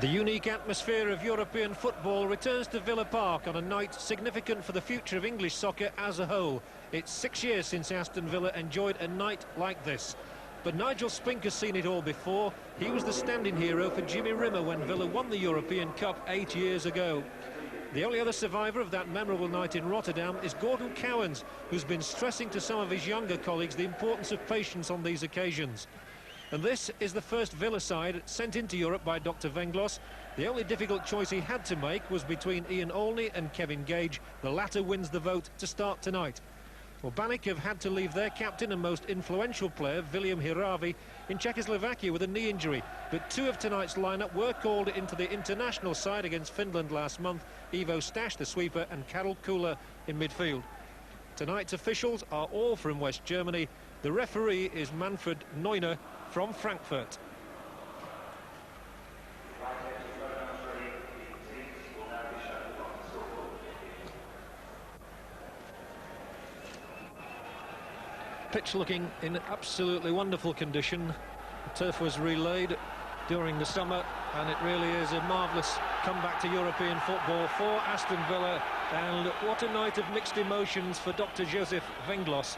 The unique atmosphere of European football returns to Villa Park on a night significant for the future of English soccer as a whole. It's 6 years since Aston Villa enjoyed a night like this. But Nigel Spink has seen it all before. He was the stand-in hero for Jimmy Rimmer when Villa won the European Cup 8 years ago. The only other survivor of that memorable night in Rotterdam is Gordon Cowans, who's been stressing to some of his younger colleagues the importance of patience on these occasions. And this is the first Villa side sent into Europe by Dr. Venglos. The only difficult choice he had to make was between Ian Olney and Kevin Gage. The latter wins the vote to start tonight. Well, Baník have had to leave their captain and most influential player, William Hiravi, in Czechoslovakia with a knee injury. But two of tonight's lineup were called into the international side against Finland last month. Ivo Stash, the sweeper, and Karol Kula in midfield. Tonight's officials are all from West Germany. The referee is Manfred Neuner from Frankfurt. Pitch looking in absolutely wonderful condition. The turf was relayed during the summer, and it really is a marvellous comeback to European football for Aston Villa. And what a night of mixed emotions for Dr. Josef Venglos.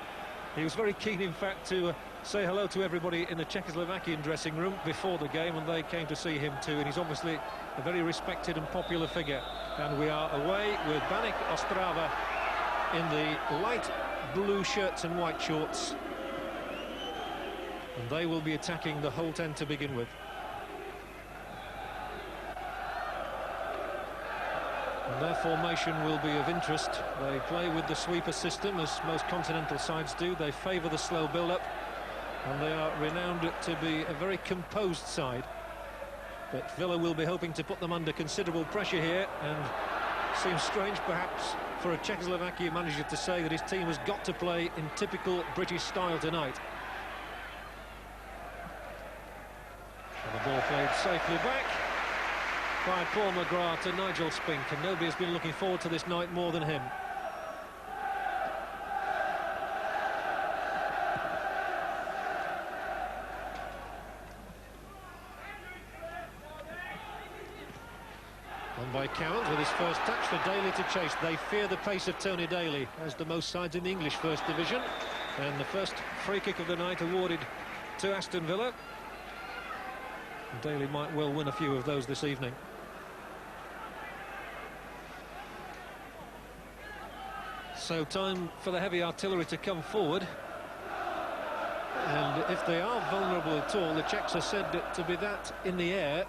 He was very keen, in fact, to say hello to everybody in the Czechoslovakian dressing room before the game, and they came to see him too, and he's obviously a very respected and popular figure. And we are away with Baník Ostrava in the light blue shirts and white shorts, and they will be attacking the whole 10 to begin with. And their formation will be of interest. They play with the sweeper system, as most continental sides do. They favour the slow build-up, and they are renowned to be a very composed side. But Villa will be hoping to put them under considerable pressure here, and it seems strange perhaps for a Czechoslovakia manager to say that his team has got to play in typical British style tonight. And the ball played safely back by Paul McGrath to Nigel Spink, and nobody has been looking forward to this night more than him. On by Cowans with his first touch for Daly to chase. They fear the pace of Tony Daly, as do most sides in the English First Division. And the first free kick of the night awarded to Aston Villa. And Daly might well win a few of those this evening. So time for the heavy artillery to come forward. And if they are vulnerable at all, the Czechs are said to be that in the air.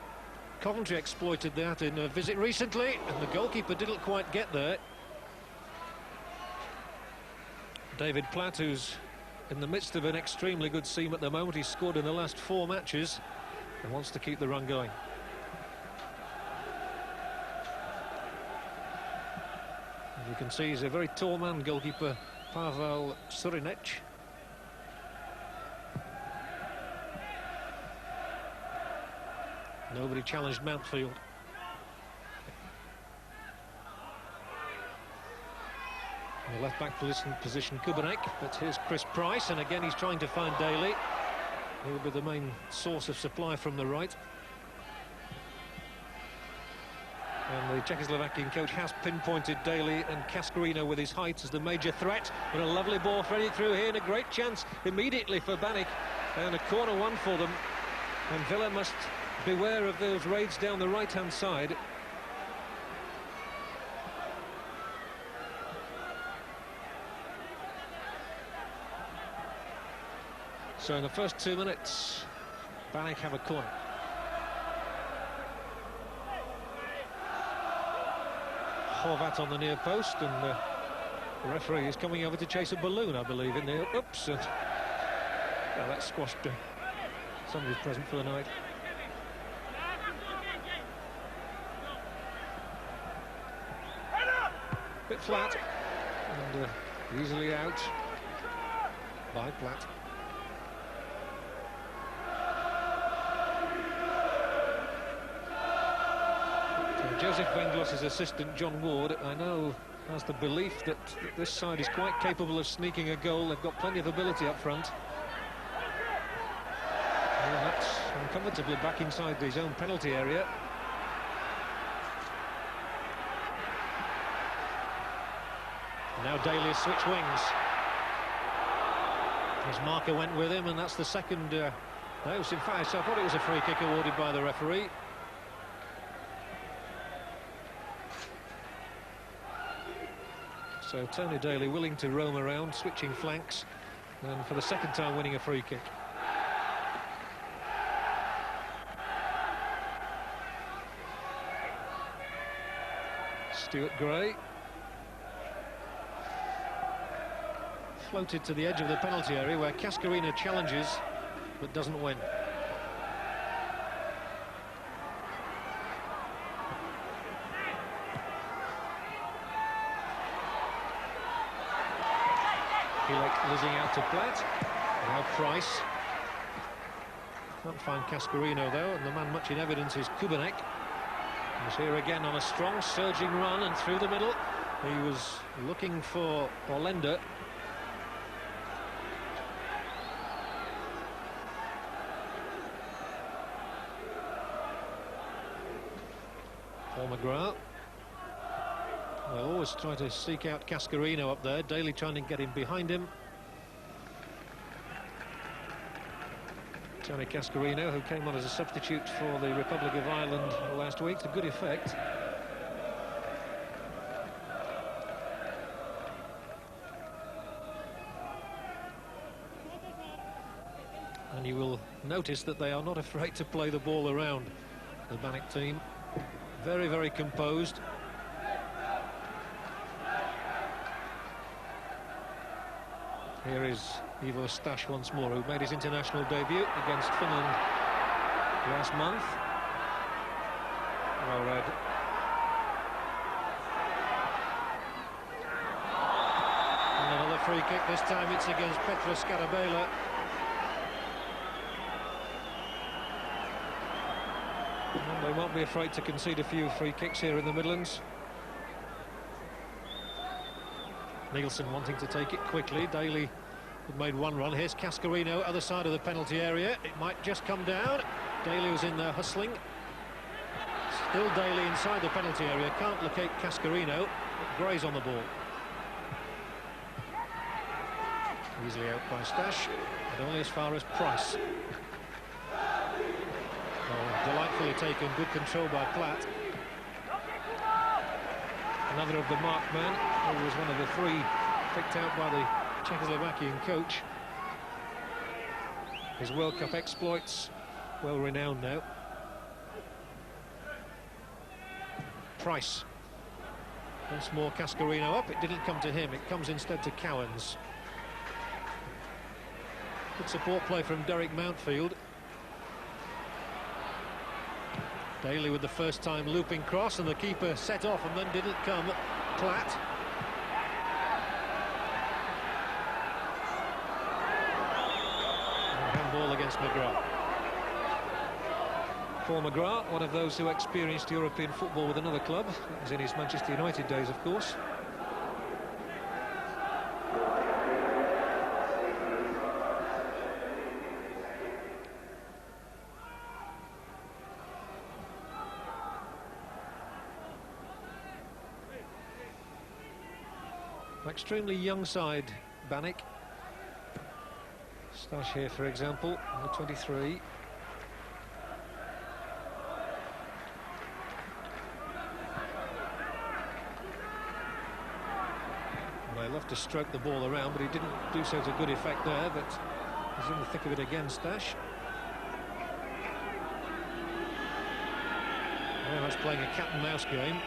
Coventry exploited that in a visit recently, and the goalkeeper didn't quite get there. David Platt, who's in the midst of an extremely good seam at the moment. He's scored in the last 4 matches and wants to keep the run going. And you can see he's a very tall man, goalkeeper Pavel Surinec. Nobody challenged Mountfield. In the left-back position, Kubanek, but here's Chris Price, and again he's trying to find Daly. He will be the main source of supply from the right. And the Czechoslovakian coach has pinpointed Daly and Cascarino with his height as the major threat. But a lovely ball threaded through here, and a great chance immediately for Baník, and a corner one for them. And Villa must beware of those raids down the right-hand side. So in the first 2 minutes, Baník have a corner. Horvat on the near post, and the referee is coming over to chase a balloon, I believe, in there. Oops, and that squashed somebody's present for the night. Bit flat, and easily out by Platt. So Joseph Venglos' assistant, John Ward, I know has the belief that this side is quite capable of sneaking a goal. They've got plenty of ability up front. And that's uncomfortably back inside his own penalty area. Now Daly has switched wings. His marker went with him, and that's the second. No, in fact, I thought it was a free kick awarded by the referee. So Tony Daly willing to roam around, switching flanks, and for the second time winning a free kick. Stuart Gray. Floated to the edge of the penalty area where Cascarino challenges but doesn't win. Hilek losing out to Platt. Now Price. Can't find Cascarino though, and the man much in evidence is Kubanek. He's here again on a strong surging run and through the middle. He was looking for Orlender. Paul McGrath. They'll always try to seek out Cascarino up there. Daly trying to get him behind him. Tony Cascarino, who came on as a substitute for the Republic of Ireland last week, to good effect. And you will notice that they are not afraid to play the ball around, the Baník team. Very, very composed. Here is Ivo Stash once more, who made his international debut against Finland last month. Well read. And another free kick, this time it's against Petra Scarabella. And they won't be afraid to concede a few free kicks here in the Midlands. Nielsen wanting to take it quickly. Daly had made one run. Here's Cascarino, other side of the penalty area. It might just come down. Daly was in there hustling. Still Daly inside the penalty area. Can't locate Cascarino. Gray's on the ball. Easily out by Stash, but only as far as Price. Oh, delightfully taken. Good control by Platt. Another of the marked men, who was one of the three picked out by the Czechoslovakian coach. His World Cup exploits, well renowned now. Price. Once more Cascarino up. It didn't come to him, it comes instead to Cowans. Good support play from Derek Mountfield. Daly with the first time looping cross, and the keeper set off and then didn't come. Platt. And handball against McGrath. Paul McGrath, one of those who experienced European football with another club. That was in his Manchester United days, of course. Extremely young side, Baník. Stash here, for example, number 23. And they love to stroke the ball around, but he didn't do so to good effect there, but he's in the thick of it again, Stash. Very much playing a cat and mouse game.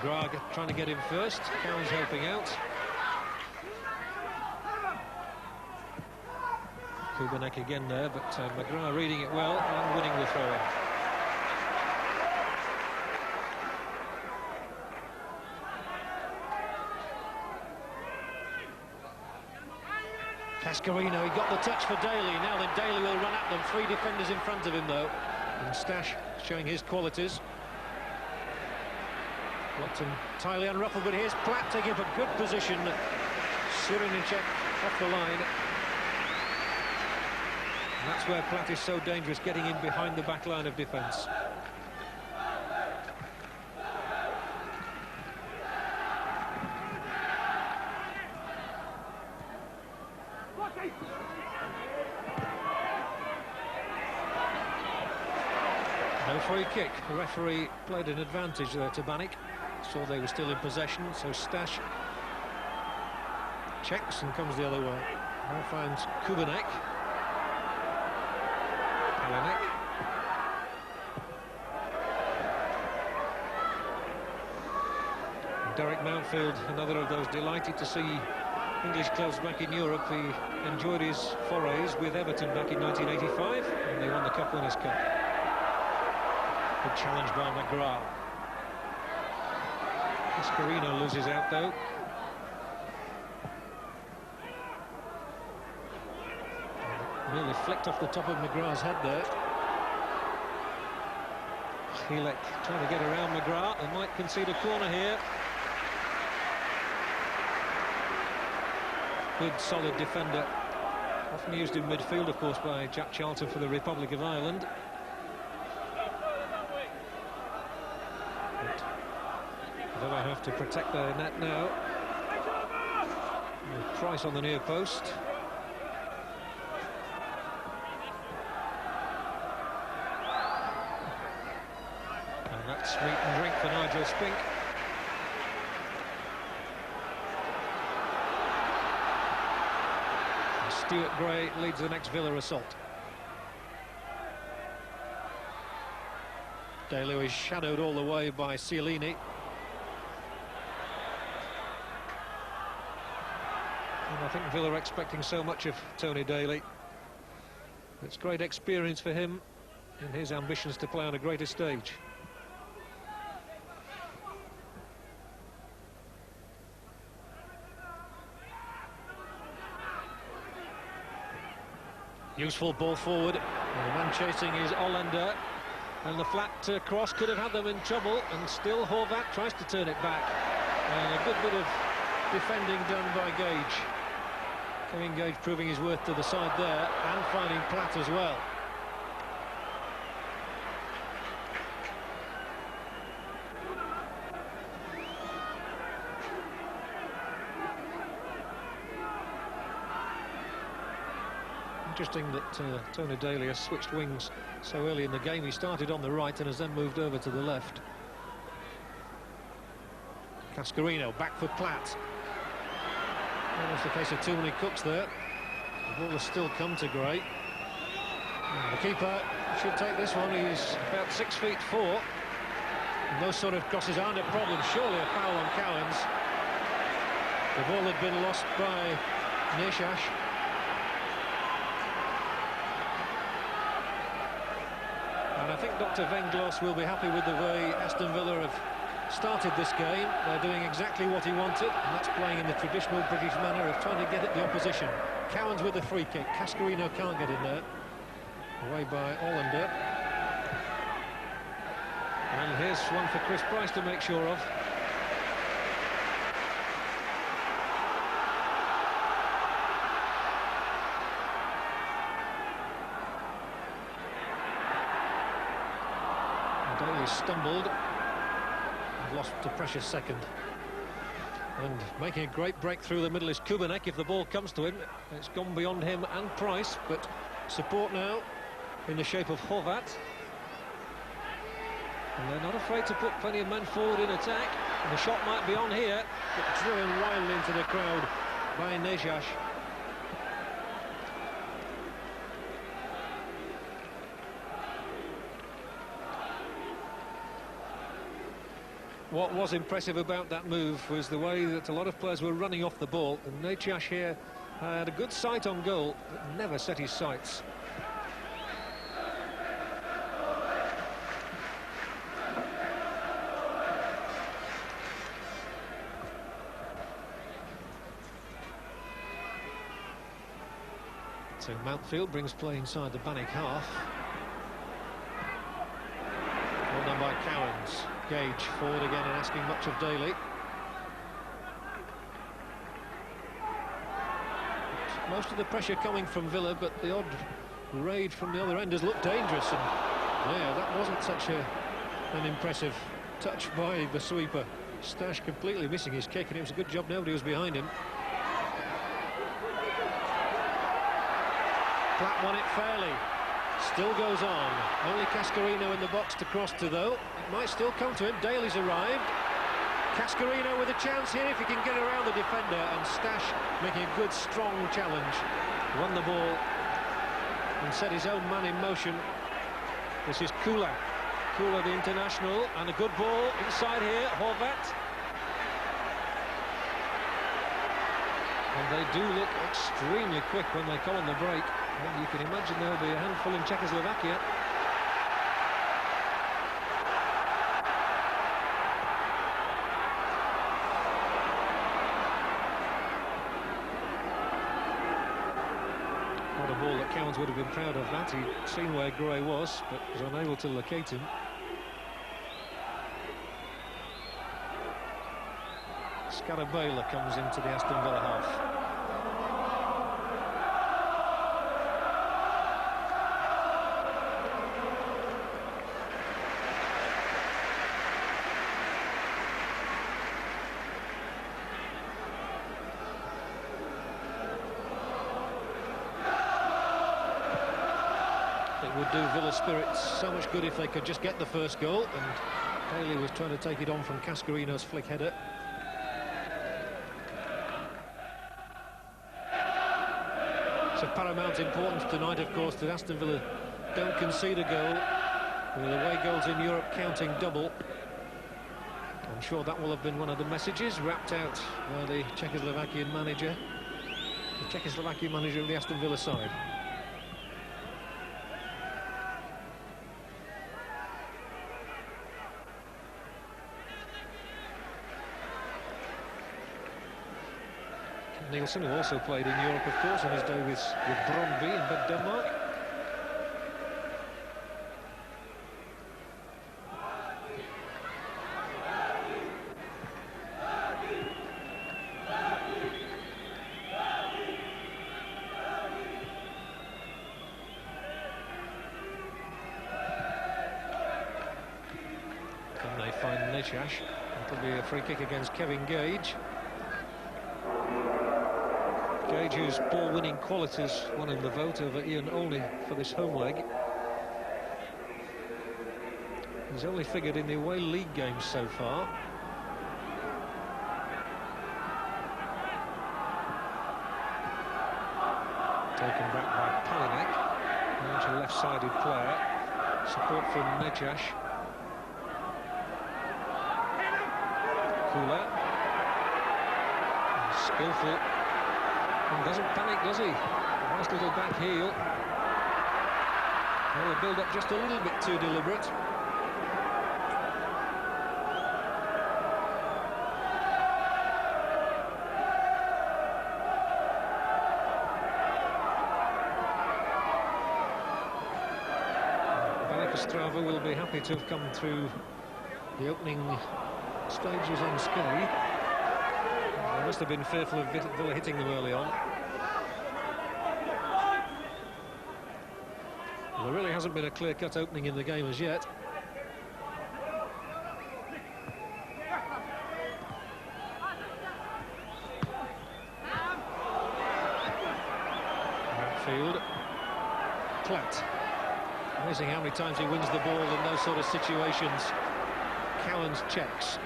McGrath trying to get him first. Cowans helping out. Kubanek again there, but McGrath reading it well and winning the throw-in. Cascarino, he got the touch for Daly. Now then Daly will run at them. Three defenders in front of him though. And Stash showing his qualities. Locked entirely unruffled, but here's Platt taking up a good position. Sirinicek off the line. And that's where Platt is so dangerous, getting in behind the back line of defence. No free kick. The referee played an advantage there to Baník. Saw they were still in possession, so Stash checks and comes the other way. Now finds Kubanek. Palanek. Derek Mountfield, another of those delighted to see English clubs back in Europe. He enjoyed his forays with Everton back in 1985, and they won the Cup Winners' Cup. Good challenge by McGrath. Cascarino loses out though. Nearly flicked off the top of McGrath's head there. Chilek trying to get around McGrath. They might concede a corner here. Good solid defender. Often used in midfield, of course, by Jack Charlton for the Republic of Ireland. Villa have to protect their net now. With Price on the near post. And that's meat and drink for Nigel Spink. And Stuart Gray leads the next Villa assault. Daly is shadowed all the way by Cialini. And I think Villa are expecting so much of Tony Daly. It's great experience for him in his ambitions to play on a greater stage. Useful ball forward. And the man chasing is Hollander. And the flat cross could have had them in trouble, and still Horvat tries to turn it back. And a good bit of defending done by Gage. Kevin Gage proving his worth to the side there, and finding Platt as well. Interesting that Tony Daly has switched wings so early in the game. He started on the right and has then moved over to the left. Cascarino back for Platt. Almost a case of too many cooks there. The ball has still come to Gray. And the keeper should take this one. He's about 6'4". And those sort of crosses aren't a problem. Surely a foul on Cowans. The ball had been lost by Neshash. And I think Dr. Venglos will be happy with the way Aston Villa have started this game. They're doing exactly what he wanted, and that's playing in the traditional British manner of trying to get at the opposition. Cowans with a free kick. Cascarino can't get in there. Away by Hollander. And here's one for Chris Price to make sure of. Daly stumbled and lost a precious second. And making a great break through the middle is Kubanek. If the ball comes to him, it's gone beyond him and Price, but support now in the shape of Horvat. And they're not afraid to put plenty of men forward in attack. And the shot might be on here, but driven wildly into the crowd by Neshash. What was impressive about that move was the way that a lot of players were running off the ball, and Neshash here had a good sight on goal, but never set his sights. So Mountfield brings play inside the Baník half. Ball by Cowans. Gage forward again and asking much of Daly. Most of the pressure coming from Villa, but the odd raid from the other end has looked dangerous. And yeah, that wasn't such an impressive touch by the sweeper. Stash completely missing his kick, and it was a good job nobody was behind him. Platt won it fairly. Still goes on. Only Cascarino in the box to cross to, though. It might still come to him. Daly's arrived. Cascarino with a chance here if he can get around the defender, and Stash making a good, strong challenge. Won the ball and set his own man in motion. This is Kula. Kula, the international, and a good ball inside here. Horvat. And they do look extremely quick when they come on the break. And you can imagine there'll be a handful in Czechoslovakia. What a ball that Cowans would have been proud of that. He'd seen where Gray was, but was unable to locate him. Scarabella comes into the Aston Villa half. It would do Villa spirits so much good if they could just get the first goal, and Daly was trying to take it on from Cascarino's flick header. It's of paramount importance tonight, of course, that Aston Villa don't concede a goal, with away goals in Europe counting double. I'm sure that will have been one of the messages rapped out by the Czechoslovakian manager, of the Aston Villa side. Nielsen, who also played in Europe, of course, on his day with Brøndby in Denmark. Can they find Nechash? It'll be a free kick against Kevin Gage. Gage, whose ball-winning qualities won him the vote over Ian Olney for this home leg. He's only figured in the away league games so far. Taken back by Palinek, much a left-sided player. Support from Nechash. Kula. Skillful. And doesn't panic, does he? Nice little back heel. Well, the build-up just a little bit too deliberate. Baník Ostrava will be happy to have come through the opening stages unscathed. They must have been fearful of Villa hitting them early on. Well, there really hasn't been a clear-cut opening in the game as yet. Outfield. Platt. Amazing how many times he wins the ball in those sort of situations. Cowans checks.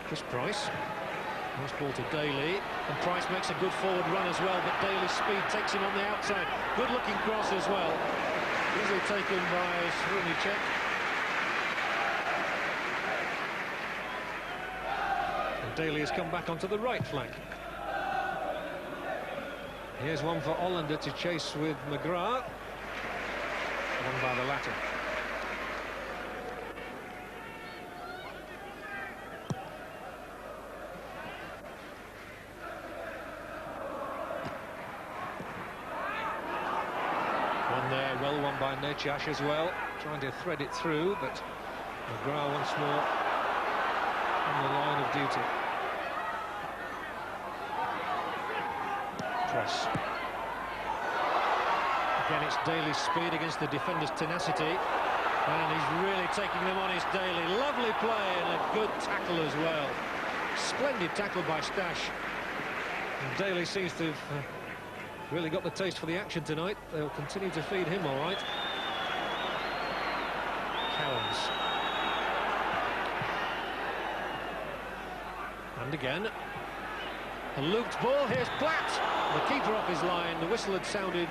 Chris Price. Nice ball to Daly, and Price makes a good forward run as well, but Daly's speed takes him on the outside. Good looking cross as well. Easily taken by Srunicek. And Daly has come back onto the right flank. Here's one for Hollander to chase with McGrath. Won by the latter. on by Nechash as well, trying to thread it through, but McGrath once more on the line of duty. Press. Again, it's Daly's speed against the defender's tenacity, and he's really taking them on his Daly. Lovely play and a good tackle as well. Splendid tackle by Stash. And Daly seems to have really got the taste for the action tonight. They'll continue to feed him all right. Cowans. And again. A looped ball, here's Platt. The keeper off his line, the whistle had sounded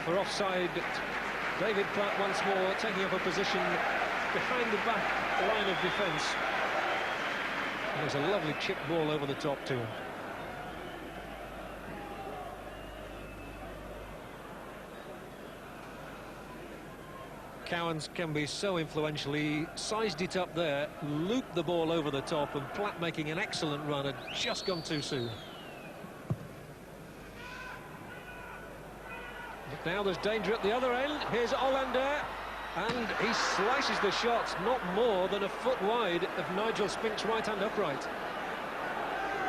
for offside. David Platt once more taking up a position behind the back line of defence. And there's a lovely chip ball over the top to him. Cowans can be so influential. He sized it up there, looped the ball over the top, and Platt making an excellent run had just gone too soon. But now there's danger at the other end. Here's Hollander, and he slices the shot not more than a foot wide of Nigel Spink's right-hand upright.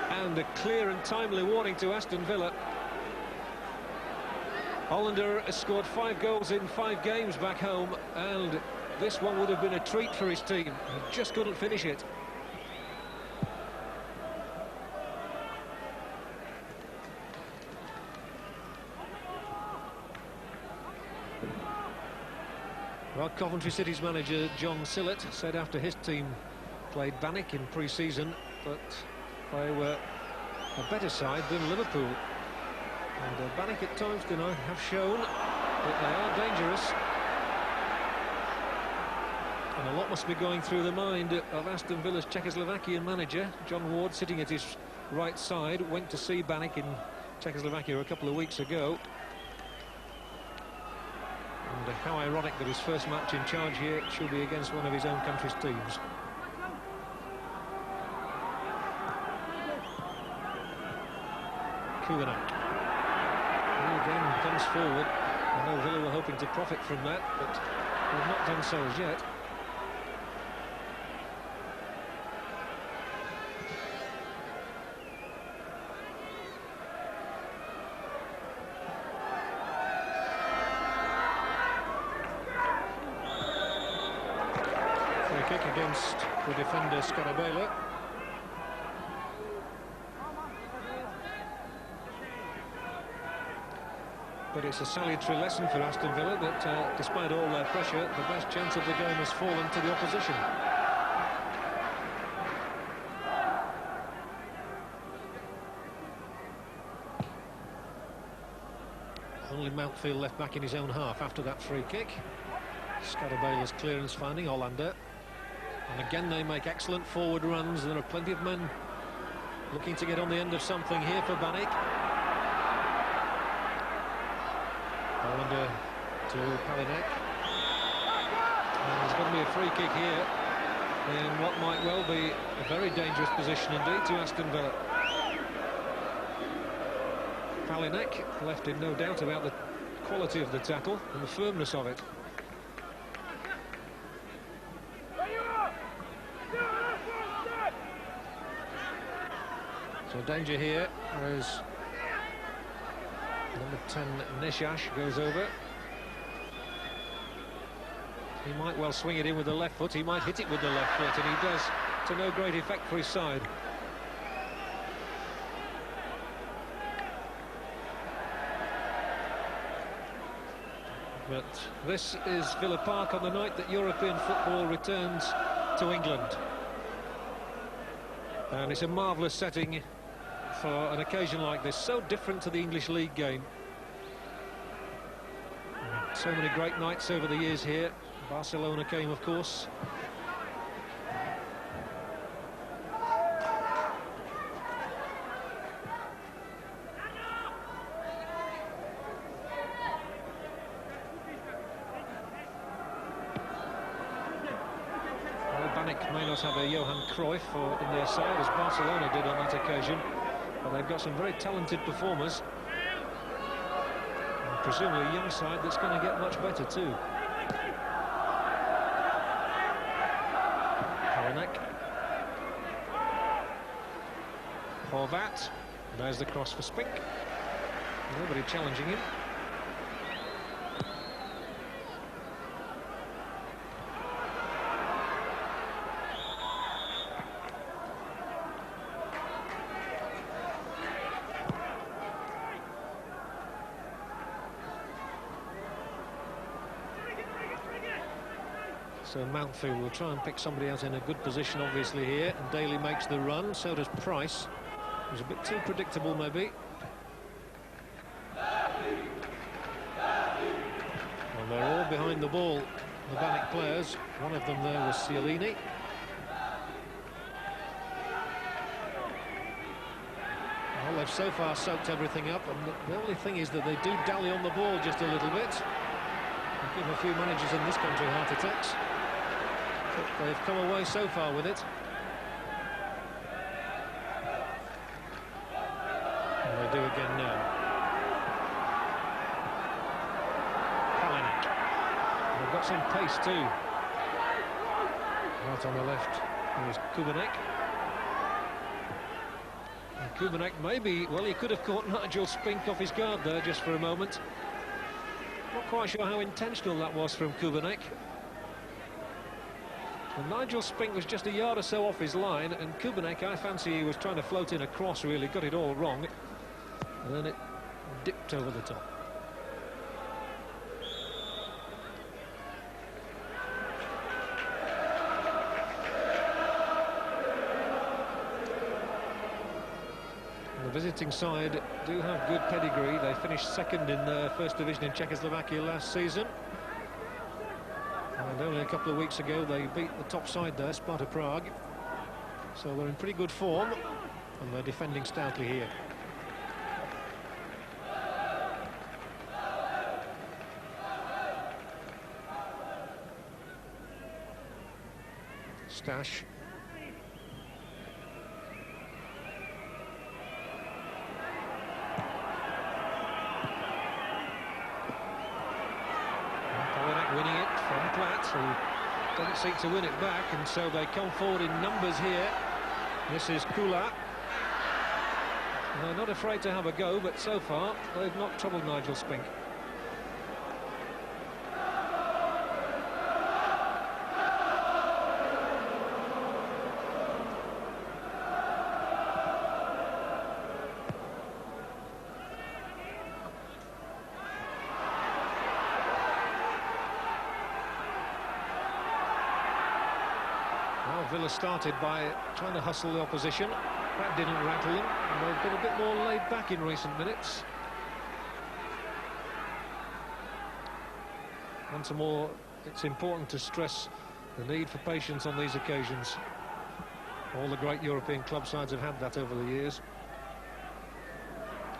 And a clear and timely warning to Aston Villa. Hollander has scored 5 goals in 5 games back home, and this one would have been a treat for his team. He just couldn't finish it. Well, Coventry City's manager John Sillett said after his team played Baník in pre-season that they were a better side than Liverpool. And Baník at times tonight have shown that they are dangerous. And a lot must be going through the mind of Aston Villa's Czechoslovakian manager. John Ward, sitting at his right side, went to see Baník in Czechoslovakia a couple of weeks ago. And how ironic that his first match in charge here should be against one of his own country's teams. Kuganak. Again comes forward. I know Villa were hoping to profit from that, but they've not done so as yet. Free kick against the defender Scarabella. But it's a salutary lesson for Aston Villa that, despite all their pressure, the best chance of the game has fallen to the opposition. Only Mountfield left back in his own half after that free kick. Scarabella's clearance finding Hollander. And again they make excellent forward runs. There are plenty of men looking to get on the end of something here for Baník. Hollander to Baník. And there's going to be a free kick here in what might well be a very dangerous position indeed to Aston Villa. Baník left in no doubt about the quality of the tackle and the firmness of it. So danger here as number 10 Nechash goes over. He might well swing it in with the left foot, he might hit it with the left foot, and he does to no great effect for his side. But this is Villa Park on the night that European football returns to England. And it's a marvellous setting for an occasion like this, so different to the English League game. So many great nights over the years here. Barcelona came, of course. Baník may not have a Johan Cruyff in their side, as Barcelona did on that occasion, but they've got some very talented performers, and presumably a young side that's going to get much better too. Horvat. There's the cross for Spink. Nobody challenging him. So Mountfield will try and pick somebody else in a good position, obviously, here. And Daly makes the run, so does Price. It was a bit too predictable, maybe. And they're all behind the ball, the Baník players. One of them there was Cialini. Well, they've so far soaked everything up, and the only thing is that they do dally on the ball just a little bit. They give a few managers in this country heart attacks. But they've come away so far with it. And they do again now. They've got some pace too. Right on the left, there's Kubanek. And Kubanek maybe, well, he could have caught Nigel Spink off his guard there just for a moment. Not quite sure how intentional that was from Kubanek. And Nigel Spink was just a yard or so off his line, and Kubanek, I fancy he was trying to float in a cross, really, got it all wrong. And then it dipped over the top. The visiting side do have good pedigree. They finished second in the first division in Czechoslovakia last season. And only a couple of weeks ago they beat the top side there, Sparta Prague. So they're in pretty good form, and they're defending stoutly here. Stash. Winning it from Platt, who doesn't seek to win it back, and so they come forward in numbers here. This is Kula. They're not afraid to have a go, but so far they've not troubled Nigel Spink. Villa started by trying to hustle the opposition. That didn't rattle them, and they've been a bit more laid back in recent minutes. Once more, it's important to stress the need for patience on these occasions. All the great European club sides have had that over the years,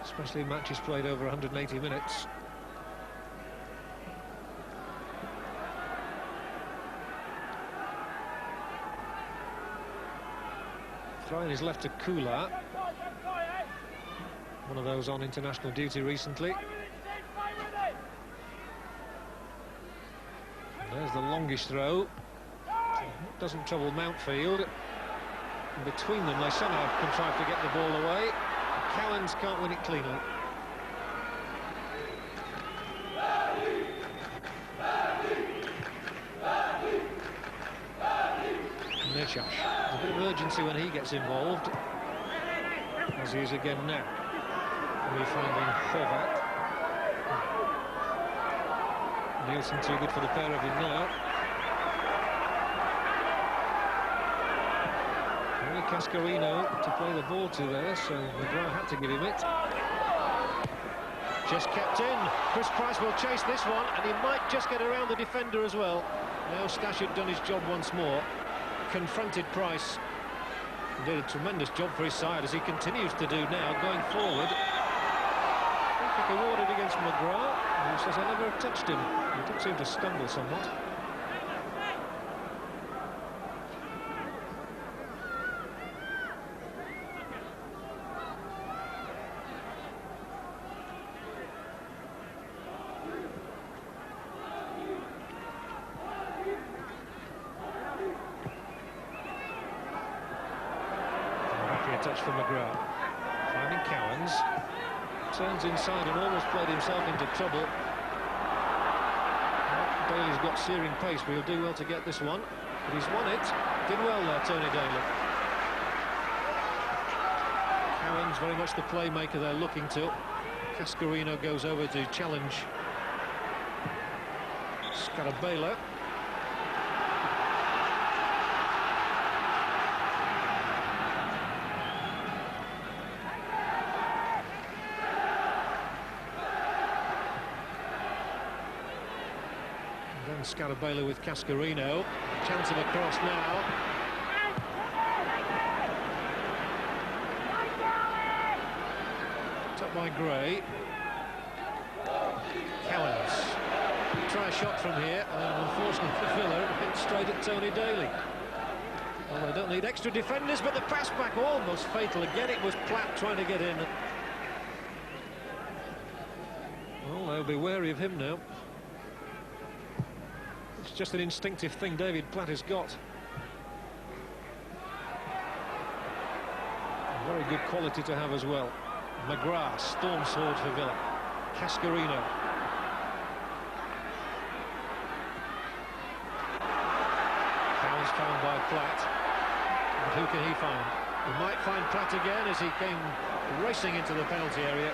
especially matches played over 180 minutes. Throwing his left to Kula. One of those on international duty recently. And there's the longish throw. Doesn't trouble Mountfield. And between them, they somehow contrive to get the ball away. Callens can't win it cleanly. There's a bit of urgency when he gets involved, as he is again now. We're finding Horvat. Nielsen too good for the pair of him now. Only Cascarino to play the ball to there, so McGrath had to give him it. Just kept in. Chris Price will chase this one, and he might just get around the defender as well. Now Stash had done his job once more. Confronted Price, did a tremendous job for his side, as he continues to do now going forward. Free kick awarded against McGrath, who says I never touched him. He did seem to stumble somewhat. touch for McGrath. Finding Cowans. Turns inside and almost played himself into trouble. Well, Daly's got searing pace, but he'll do well to get this one. But he's won it. Did well there, Tony Daly. Cowans very much the playmaker they're looking to. Cascarino goes over to challenge Scarabello. Then Scarabello with Cascarino. Chance of a cross now. Up by Gray. Cowans. Try a shot from here, and unfortunately for Villa, it hit straight at Tony Daly. Well, they don't need extra defenders, but the pass back almost fatal. Again, it was Platt trying to get in. Well, they'll be wary of him now. It's just an instinctive thing David Platt has got. A very good quality to have as well. McGrath storms forward for Villa. Cascarino. Cowans found by Platt. And who can he find? He might find Platt again as he came racing into the penalty area.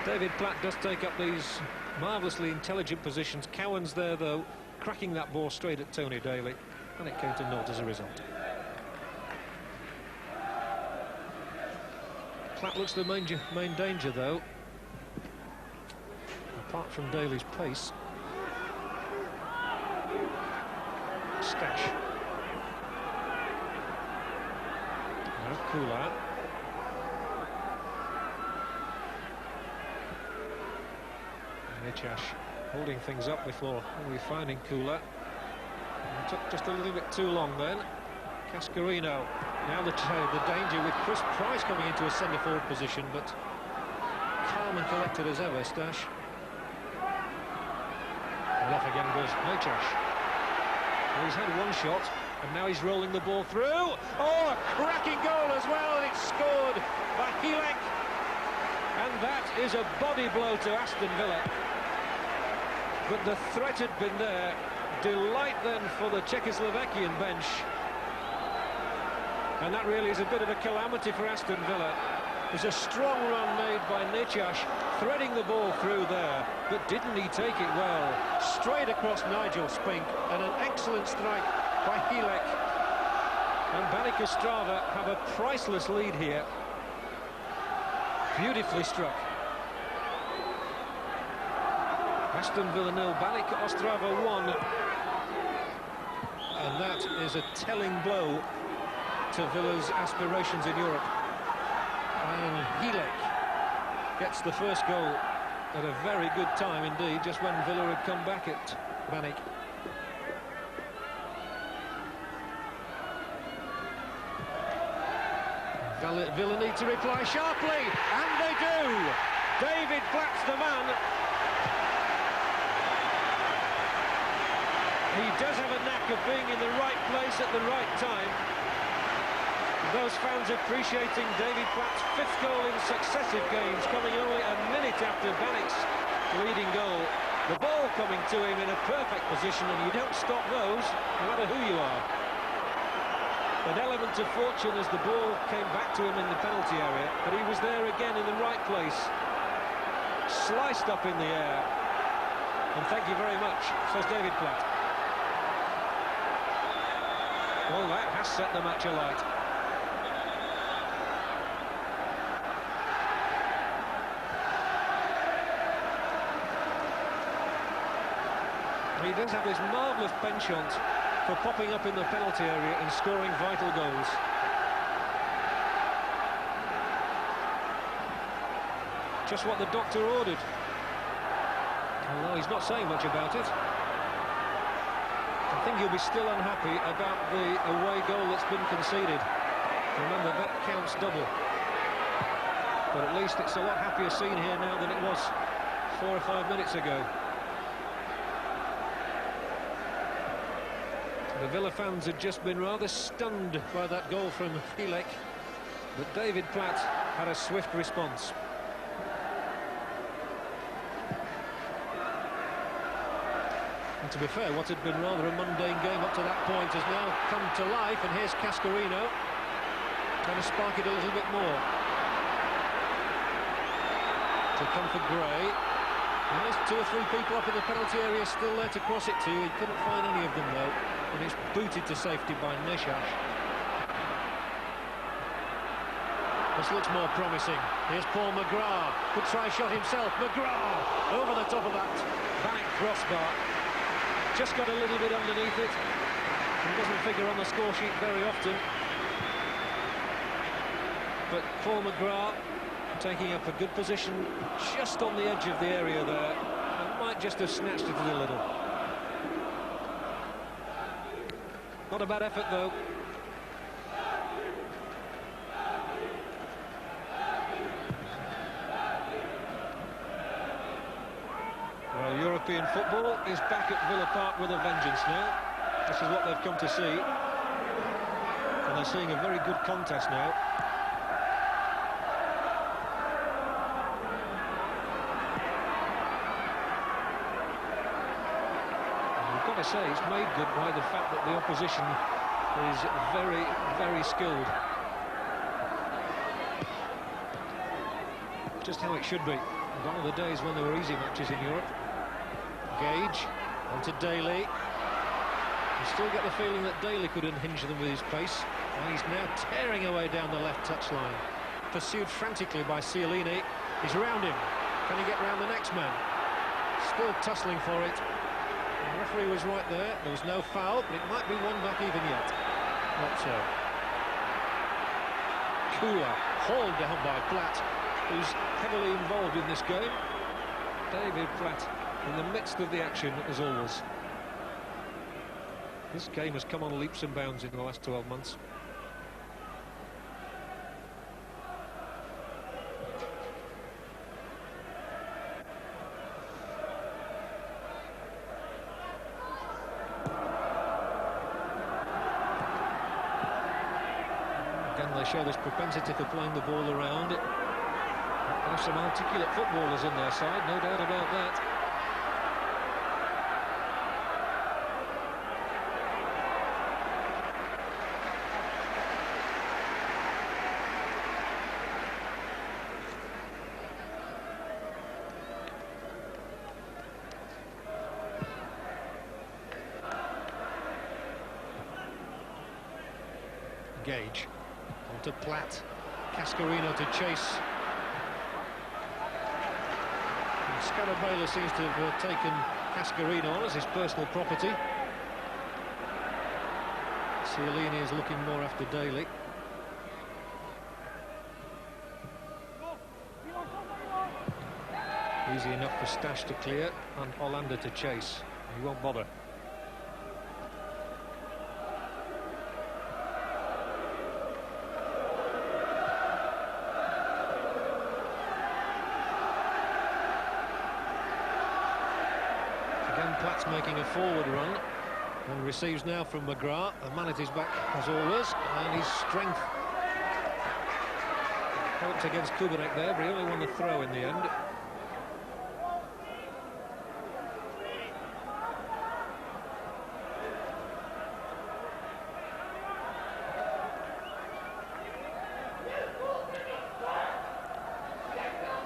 David Platt does take up these marvellously intelligent positions. Cowans there, though, cracking that ball straight at Tony Daly. And it came to naught as a result. Platt looks the main danger, though. Apart from Daly's pace. Stash. Now Kula. Nichash holding things up before we finding Kula. It took just a little bit too long then. Cascarino. Now the danger with Chris Price coming into a centre-forward position, but calm and collected as ever, Stash. And off again goes Nichash. Well, he's had one shot, and now he's rolling the ball through. Oh, a cracking goal as well, and it's scored by Hilek. And that is a body blow to Aston Villa. But the threat had been there. Delight then for the Czechoslovakian bench. And that really is a bit of a calamity for Aston Villa. There's a strong run made by Nichash, threading the ball through there, but didn't he take it well? Straight across Nigel Spink, and an excellent strike by Hilek. And Baník Ostrava have a priceless lead here. Beautifully struck. Aston Villa 0, Baník Ostrava 1. And that is a telling blow to Villa's aspirations in Europe. And Hilek gets the first goal at a very good time indeed, just when Villa had come back at Baník. Villa need to reply sharply, and they do! David Platt's the man. He does have a knack of being in the right place at the right time. Those fans appreciating David Platt's 5th goal in successive games, coming only a minute after Baník's leading goal. The ball coming to him in a perfect position, and you don't stop those, no matter who you are. An element of fortune as the ball came back to him in the penalty area, but he was there again in the right place. Sliced up in the air. And thank you very much, says David Platt. Well, that has set the match alight. He does have this marvellous penchant for popping up in the penalty area and scoring vital goals. Just what the doctor ordered. Although he's not saying much about it. I think he'll be still unhappy about the away goal that's been conceded. Remember, that counts double. But at least it's a lot happier scene here now than it was 4 or 5 minutes ago. The Villa fans had just been rather stunned by that goal from Filek, but David Platt had a swift response. And to be fair, what had been rather a mundane game up to that point has now come to life, and here's Cascarino trying to spark it a little bit more. To come for Gray. And there's 2 or 3 people up in the penalty area still there to cross it to. He couldn't find any of them though, and it's booted to safety by Neshash. This looks more promising. Here's Paul McGrath, could try a shot himself. McGrath over the top of that Baník crossbar. Just got a little bit underneath it. It doesn't figure on the score sheet very often. But Paul McGrath taking up a good position just on the edge of the area there, and might just have snatched it a little. Not a bad effort though. Well, European football is back at Villa Park with a vengeance now. This is what they've come to see, and they're seeing a very good contest now. I say it's made good by the fact that the opposition is very, very skilled. Just how it should be. Gone are the days when there were easy matches in Europe. Gage onto Daly. You still get the feeling that Daly could unhinge them with his pace, and he's now tearing away down the left touchline. Pursued frantically by Cialini. He's round him. Can he get round the next man? Still tussling for it. The referee was right there. There was no foul, but it might be one back even yet. Not so. Kula hauled down by Platt, who's heavily involved in this game. David Platt in the midst of the action, as always. This game has come on leaps and bounds in the last 12 months. They show this propensity for playing the ball around. There's some articulate footballers in their side, no doubt about that. Gage. To Platt, Cascarino to chase. Scarabella seems to have taken Cascarino on as his personal property. Cialini is looking more after Daly. Easy enough for Stash to clear and Hollander to chase. He won't bother. Platt's making a forward run and receives now from McGrath. The man at his back as always, and his strength helped against Kubanek there, but he only won the throw in the end.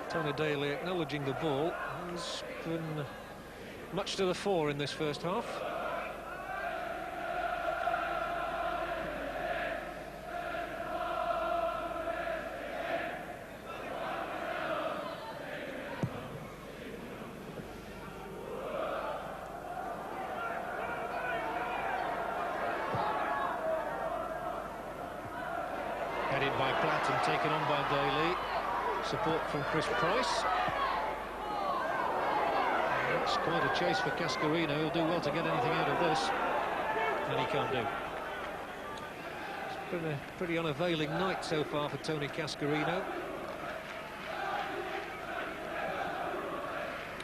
Tony Daly acknowledging the ball. He's been much to the fore in this first half. Headed by Platt and taken on by Daly. Support from Chris Price. It's quite a chase for Cascarino. He'll do well to get anything out of this, and he can't do. It's been a pretty unavailing night so far for Tony Cascarino.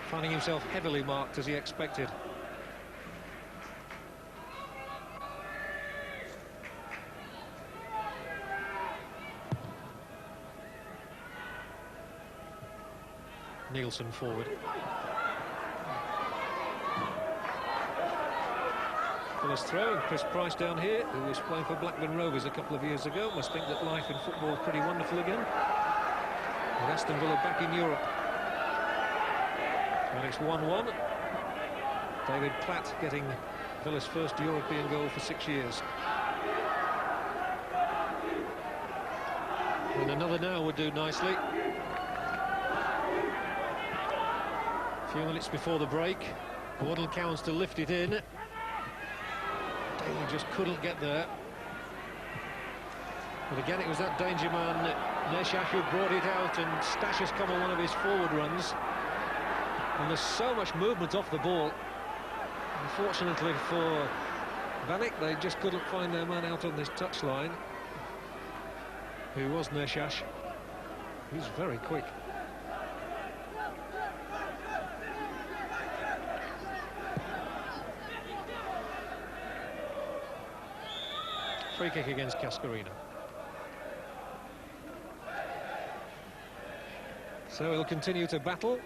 Finding himself heavily marked as he expected. Nielsen forward. Villas throw, and Chris Price down here, who was playing for Blackburn Rovers a couple of years ago, must think that life in football is pretty wonderful again. With Aston Villa back in Europe. And it's 1-1. David Platt getting Villa's first European goal for 6 years. And another now would do nicely. A few minutes before the break. Wardle Cowans to lift it in. Daly just couldn't get there. But again, it was that danger man, Neshash, who brought it out, and Stash has come on one of his forward runs. And there's so much movement off the ball. Unfortunately for Baník, they just couldn't find their man out on this touchline. Who was Neshash? He's very quick. Free kick against Cascarino. So he'll continue to battle.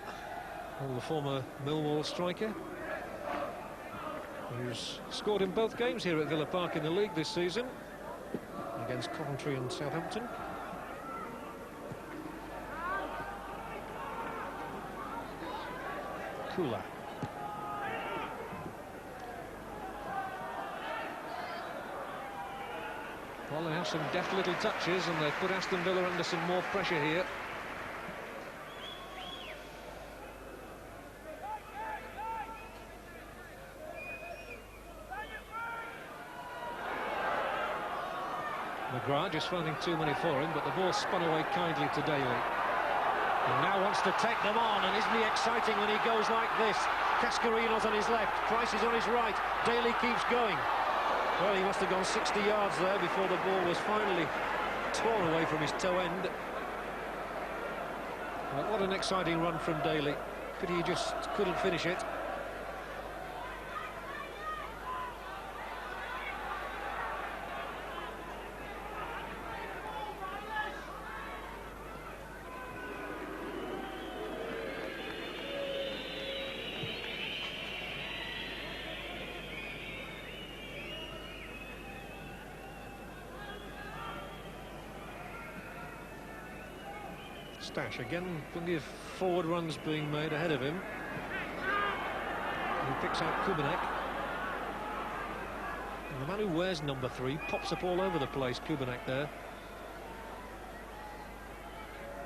And the former Millwall striker, who's scored in both games here at Villa Park in the league this season, against Coventry and Southampton. Kula. Well, they have some deft little touches, and they've put Aston Villa under some more pressure here. McGrath just finding too many for him, but the ball spun away kindly to Daly. And now wants to take them on, and isn't he exciting when he goes like this? Cascarino's on his left, Price is on his right, Daly keeps going. Well, he must have gone 60 yards there before the ball was finally torn away from his toe end. Well, what an exciting run from Daly. Pity he just couldn't finish it. Stash again, plenty of forward runs being made ahead of him. He picks out Kubanek. And the man who wears number 3 pops up all over the place, Kubanek there.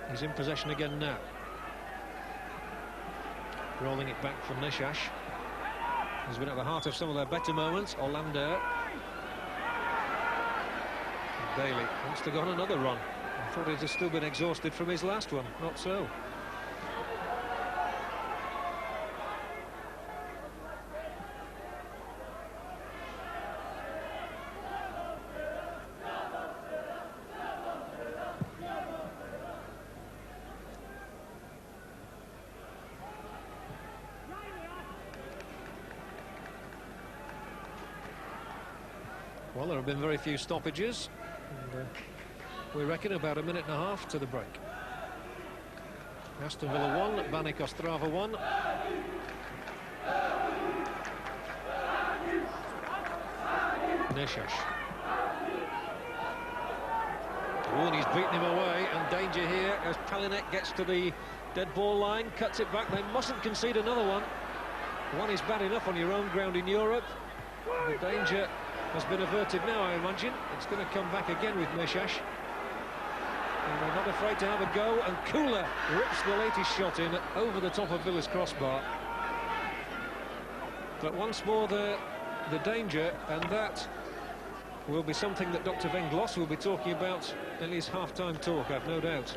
He's in possession again now. Rolling it back from Neshash. He's been at the heart of some of their better moments. Olander. Daly wants to go on another run. I thought he'd have still been exhausted from his last one. Not so. Well, there have been very few stoppages. And, we reckon about a minute and a half to the break. Aston Villa 1, Baník Ostrava 1. Neshash. Oh, and he's beaten him away, and danger here as Palinek gets to the dead ball line, cuts it back. They mustn't concede another one. One is bad enough on your own ground in Europe. The danger has been averted now, I imagine. It's going to come back again with Neshash. And they're not afraid to have a go, and Kula rips the latest shot in over the top of Villa's crossbar. But once more the danger, and that will be something that Dr. Venglos will be talking about in his half-time talk, I've no doubt.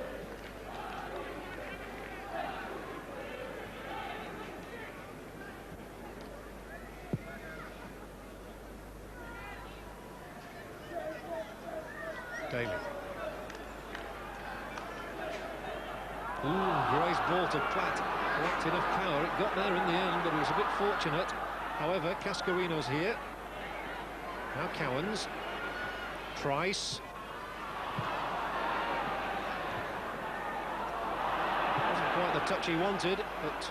Daly. Ooh, Gray's ball to Platt. Lacked enough power. It got there in the end, but it was a bit fortunate. However, Cascarino's here. Now Cowans. Price. Wasn't quite the touch he wanted, but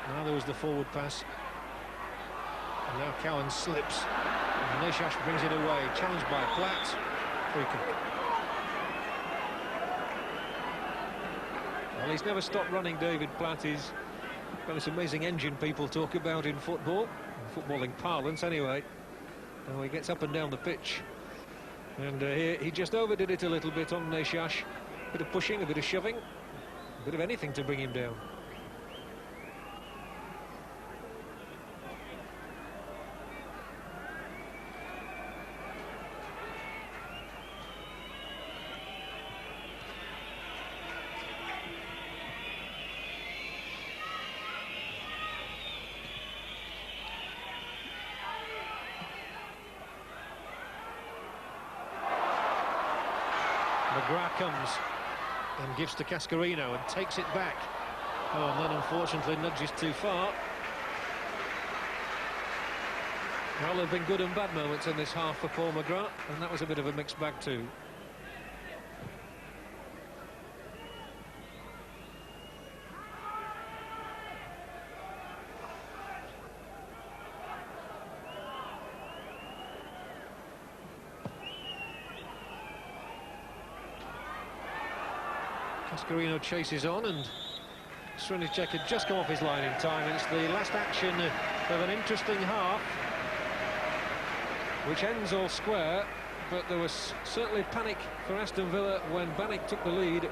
now there was the forward pass. And now Cowan slips. And Neshash brings it away. Challenged by Platt. Free kick. Well, he's never stopped running, David Platt. He's got this amazing engine people talk about in football. In footballing parlance, anyway. Oh, he gets up and down the pitch. And here he just overdid it a little bit on Neshash. A bit of pushing, a bit of shoving, a bit of anything to bring him down. McGrath comes and gives to Cascarino and takes it back. Oh, and then unfortunately nudges too far. Well, there have been good and bad moments in this half for Paul McGrath, and that was a bit of a mixed bag too. Cascarino chases on, and Srnicek had just come off his line in time. It's the last action of an interesting half, which ends all square, but there was certainly panic for Aston Villa when Baník took the lead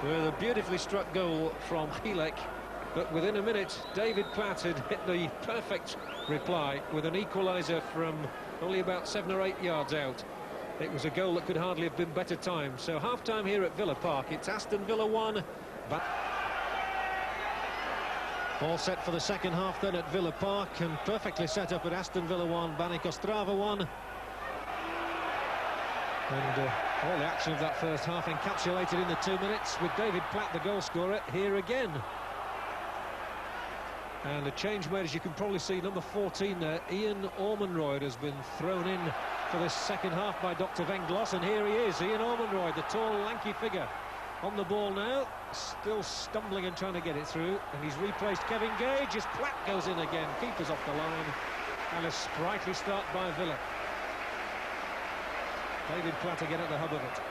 with a beautifully struck goal from Hilek. But within a minute, David Platt had hit the perfect reply with an equaliser from only about 7 or 8 yards out. It was a goal that could hardly have been better timed. So half-time here at Villa Park. It's Aston Villa 1. All set for the second half then at Villa Park, and perfectly set up at Aston Villa 1, Baník Ostrava 1. And all the action of that first half encapsulated in the 2 minutes with David Platt, the goal scorer, here again. And a change made, as you can probably see, number 14 there, Ian Ormonroyd, has been thrown in for this second half by Dr. Venglos, and here he is, Ian Ormonroyd, the tall, lanky figure, on the ball now, still stumbling and trying to get it through, and he's replaced Kevin Gage as Platt goes in again. Keeper's off the line, and a sprightly start by Villa. David Platt again at the hub of it.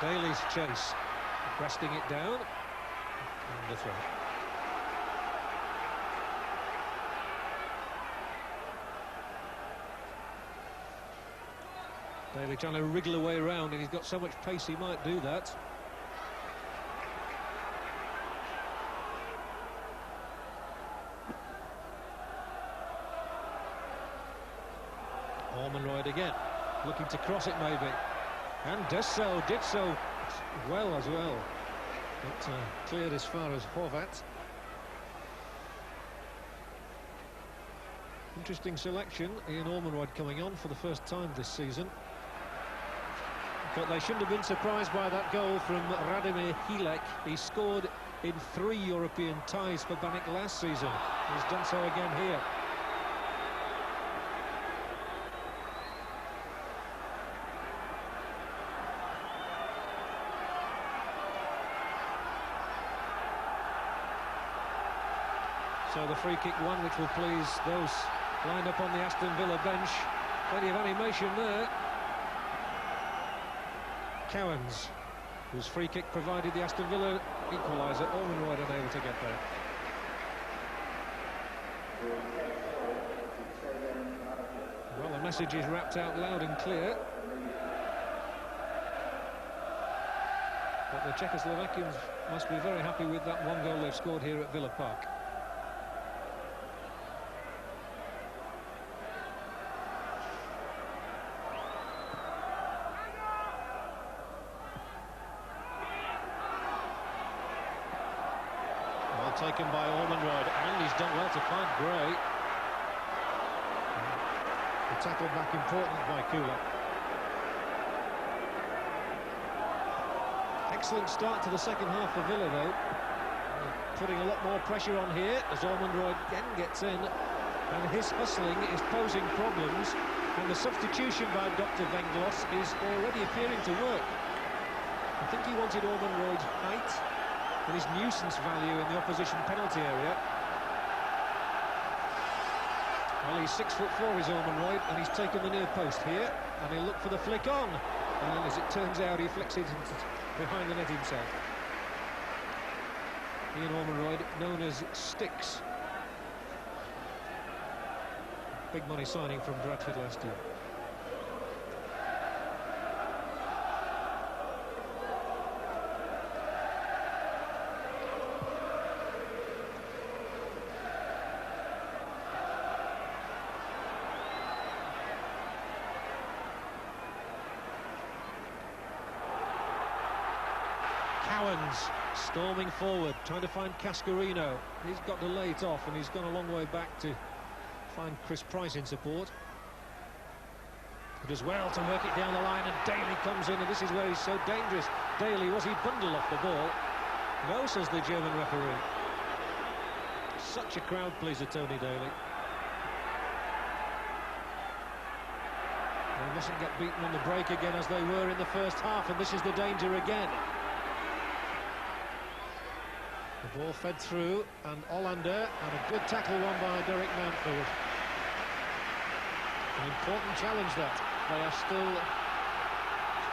Daly's chase, breasting it down, and the throw. Daly trying to wriggle away around, and he's got so much pace he might do that. Ormonroyd again, looking to cross it maybe. And does so, did so well as well. But cleared as far as Horvat. Interesting selection, Ian Ormonroyd coming on for the first time this season. But they shouldn't have been surprised by that goal from Radimir Hilek. He scored in 3 European ties for Baník last season. He's done so again here. So the free kick one, which will please those lined up on the Aston Villa bench. Plenty of animation there. Cowans, whose free kick provided the Aston Villa equaliser. Ormonroyd unable to get there. Well, the message is rapped out loud and clear. But the Czechoslovakians must be very happy with that one goal they've scored here at Villa Park. Taken by Ormonroyd, and he's done well to find Gray. The tackle back important by Kula. Excellent start to the second half for Villa, though. putting a lot more pressure on here as Ormondroyd again gets in, and his hustling is posing problems, and the substitution by Dr. Venglos is already appearing to work. I think he wanted Ormondroyd's height and his nuisance value in the opposition penalty area. Well, he's 6'4" is Ormondroyd, and he's taken the near post here, and he'll look for the flick on, and as it turns out he flicks it behind the net himself. Ian Ormondroyd, known as Sticks. Big money signing from Bradford last year. Cowans storming forward, trying to find Cascarino. He's got to lay it off, and he's gone a long way back to find Chris Price in support. But as well to work it down the line, and Daly comes in, and this is where he's so dangerous. Daly, was he bundled off the ball? No, says the German referee. Such a crowd pleaser, Tony Daly. They mustn't get beaten on the break again as they were in the first half, and this is the danger again. The ball fed through, and Hollander, and a good tackle won by Derek Mountfield. An important challenge that. They are still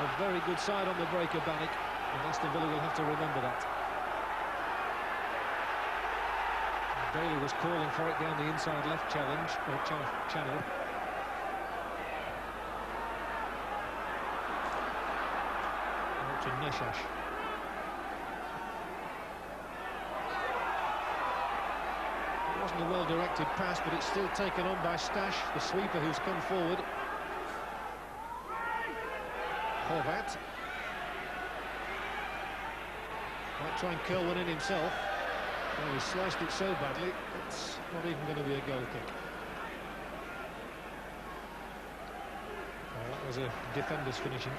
a very good side on the break of Baník, and Aston Villa will have to remember that. Daly was calling for it down the inside left challenge, or channel. Out to Neshash. It wasn't a well-directed pass, but it's still taken on by Stash, the sweeper who's come forward. Horvat might try and curl one in himself. Well, he sliced it so badly, it's not even going to be a goal kick. Well, that was a defender's finishing.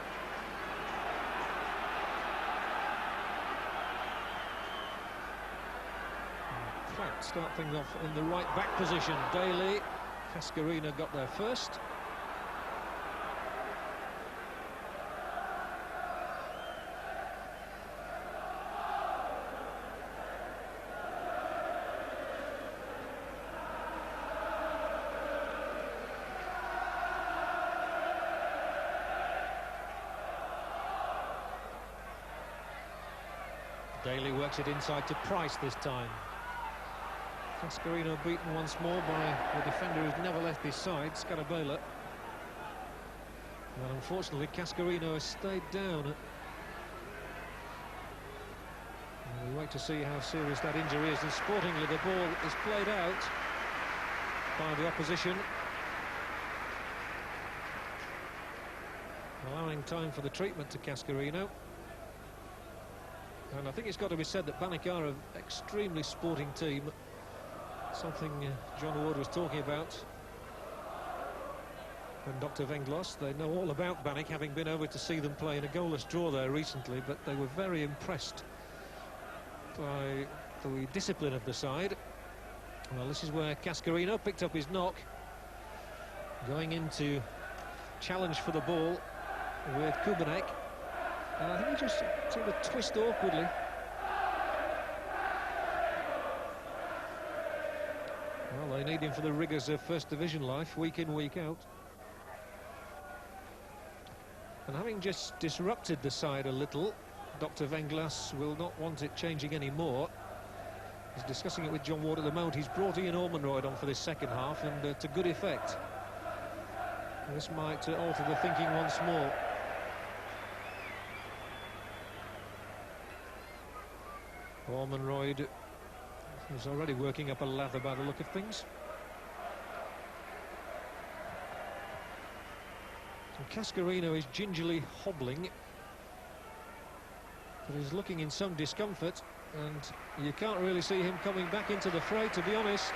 Start things off in the right back position. Daly, Cascarino got there first. Daly works it inside to Price this time. Cascarino beaten once more by the defender who's never left his side, Scarabella. Well, unfortunately, Cascarino has stayed down. And we wait to see how serious that injury is, and sportingly the ball is played out by the opposition, allowing time for the treatment to Cascarino. And I think it's got to be said that Baník are an extremely sporting team. Something John Ward was talking about. And Dr. Venglos, they know all about Baník, having been over to see them play in a goalless draw there recently, but they were very impressed by the discipline of the side. Well, this is where Cascarino picked up his knock, going into challenge for the ball with Kubanek. And I think he just seemed to twist awkwardly. Well, they need him for the rigours of First Division life, week in, week out. And having just disrupted the side a little, Dr. Venglas will not want it changing any more. He's discussing it with John Ward at the moment. He's brought Ian Ormondroyd on for this second half, and to good effect. And this might alter the thinking once more. Ormondroyd is already working up a lather by the look of things. And Cascarino is gingerly hobbling, but he's looking in some discomfort, and you can't really see him coming back into the fray, to be honest.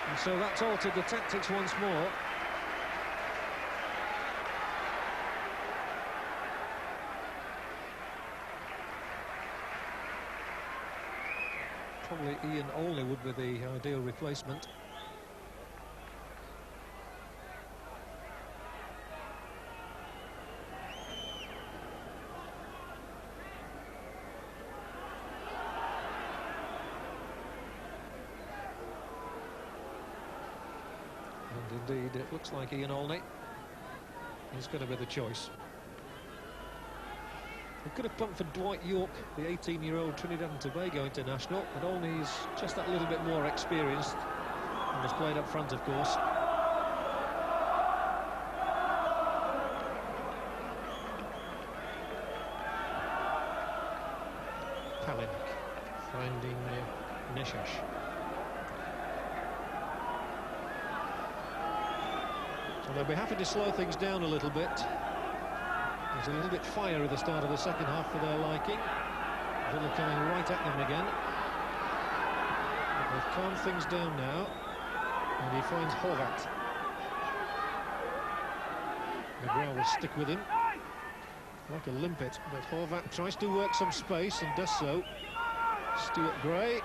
And so that's altered the tactics once more. Probably Ian Olney would be the ideal replacement. And indeed, it looks like Ian Olney is going to be the choice. We could have pumped for Dwight York, the 18-year-old Trinidad and Tobago international, but Olney's just that little bit more experienced and was played up front, of course. Baník finding Neshash. So they'll be having to slow things down a little bit. There's a little bit fire at the start of the second half for their liking. Villa coming right at them again. But they've calmed things down now. And he finds Horvat. McGrath will stick with him. Like a limpet. But Horvat tries to work some space and does so. Stuart Gray.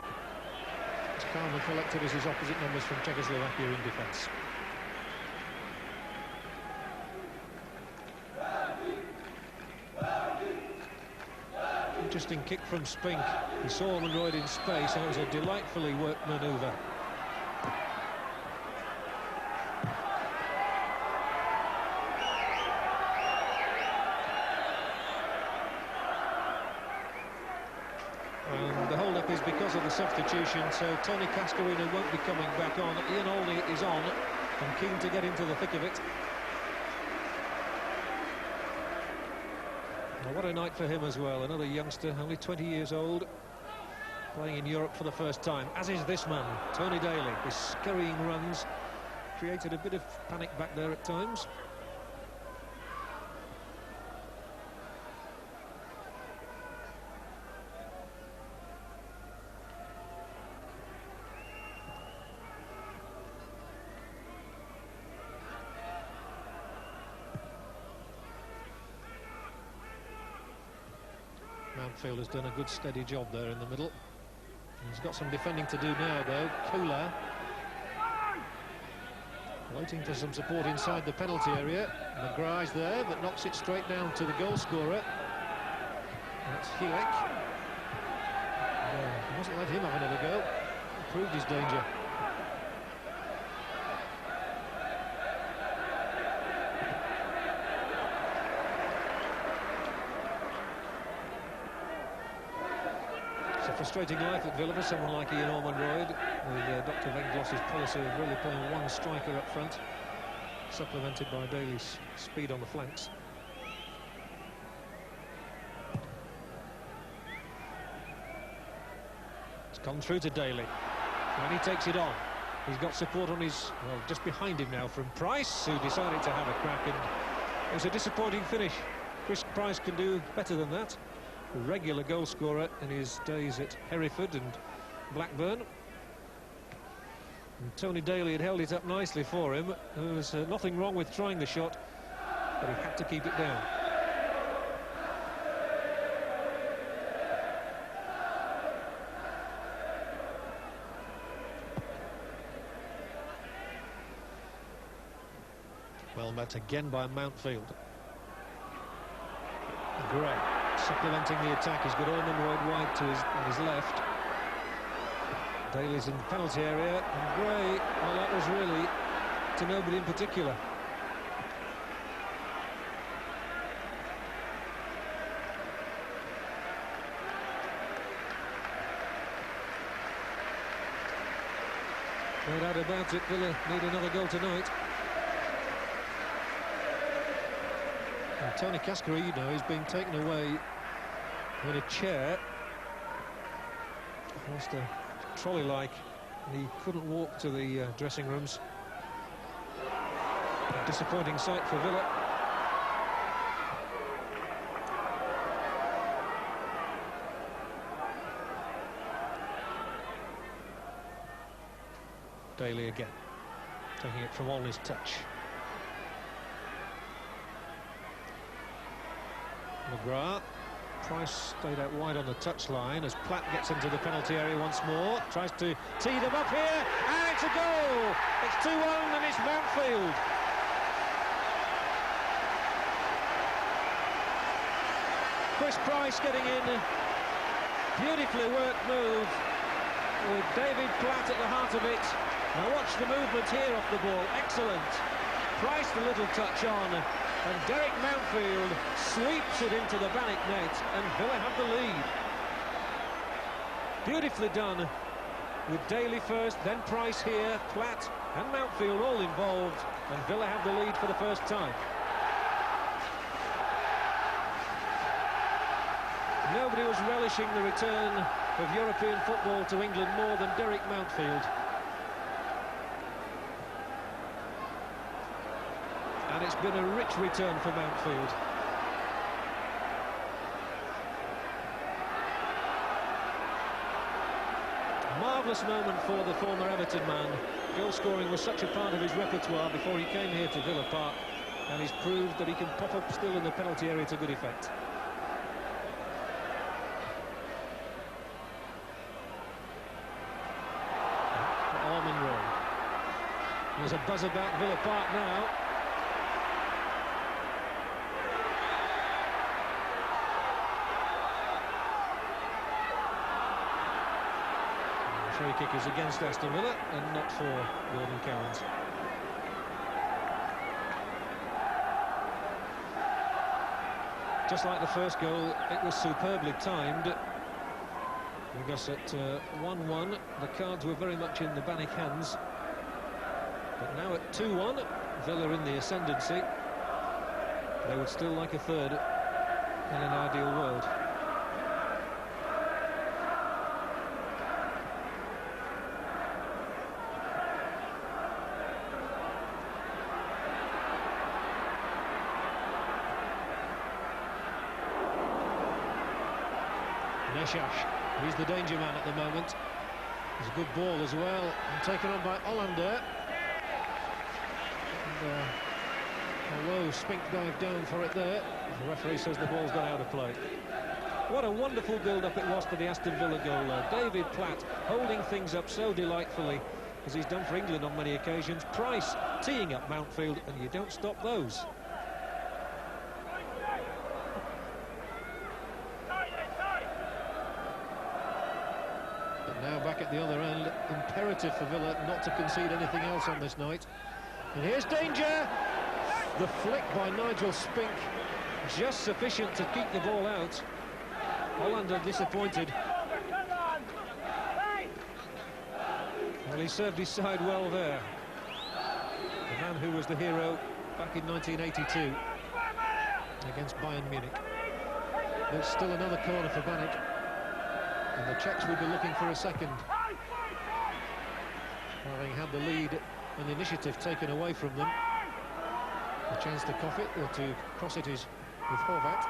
As calm and collected as his opposite numbers from Czechoslovakia in defence. Interesting kick from Spink. He saw Monroyd in space, and it was a delightfully worked manoeuvre. And the hold-up is because of the substitution, so Tony Cascarino won't be coming back on. Ian Olney is on and keen to get into the thick of it. Well, what a night for him as well. Another youngster, only 20 years old, playing in Europe for the first time, as is this man, Tony Daly. His scurrying runs created a bit of panic back there at times. Mountfield has done a good steady job there in the middle. He's got some defending to do now though. Kula waiting for some support inside the penalty area. McGrath's there but knocks it straight down to the goal scorer. That's Hilek. He mustn't let him have another go. He proved his danger. Frustrating life at Villa for someone like Ian Ormonroyd, with Dr. Vengloss's policy of really playing one striker up front, supplemented by Daly's speed on the flanks. It's come through to Daly, and he takes it on. He's got support on his, well, just behind him now from Price, who decided to have a crack, and it was a disappointing finish. Chris Price can do better than that. A regular goal scorer in his days at Hereford and Blackburn. And Tony Daly had held it up nicely for him. There was nothing wrong with trying the shot, but he had to keep it down. Well met again by Mountfield. Gray supplementing the attack. He's got Ormonroyd wide to his left. Daly's in the penalty area, and Gray, well, that was really to nobody in particular. No doubt about it, Villa need another goal tonight. And Tony Cascarino is being taken away in a chair, almost a trolley-like, and he couldn't walk to the dressing rooms. A disappointing sight for Villa. Daly again, taking it from Olney's touch. McGrath Price stayed out wide on the touchline as Platt gets into the penalty area once more. Tries to tee them up here, and it's a goal! It's 2-1 and it's Mountfield. Chris Price getting in. Beautifully worked move with David Platt at the heart of it. Now watch the movement here off the ball. Excellent. Price the little touch on, and Derek Mountfield sweeps it into the Baník net, and Villa have the lead. Beautifully done, with Daly first, then Price here, Platt and Mountfield all involved, and Villa have the lead for the first time. Nobody was relishing the return of European football to England more than Derek Mountfield. And it's been a rich return for Mountfield. Marvellous moment for the former Everton man. Goal scoring was such a part of his repertoire before he came here to Villa Park, and he's proved that he can pop up still in the penalty area to good effect. There's a buzz about Villa Park now. Free kick is against Aston Villa and not for Gordon Cowans. Just like the first goal, it was superbly timed. Because at 1-1, the cards were very much in the Baník hands. But now at 2-1, Villa in the ascendancy. They would still like a third in an ideal world. Neshash, he's the danger man at the moment. It's a good ball as well, and taken on by Hollander. Although Spink dived down for it there, the referee says the ball's gone out of play. What a wonderful build-up it was to the Aston Villa goal there. David Platt holding things up so delightfully, as he's done for England on many occasions. Price teeing up Mountfield, and you don't stop those. But now back at the other end, imperative for Villa not to concede anything else on this night. And here's danger! The flick by Nigel Spink, just sufficient to keep the ball out. Hollander disappointed. Well, he served his side well there. The man who was the hero back in 1982 against Bayern Munich. There's still another corner for Baník, and the Czechs will be looking for a second. Having had the lead and the initiative taken away from them. A chance to cough it, or to cross it is with Horvat.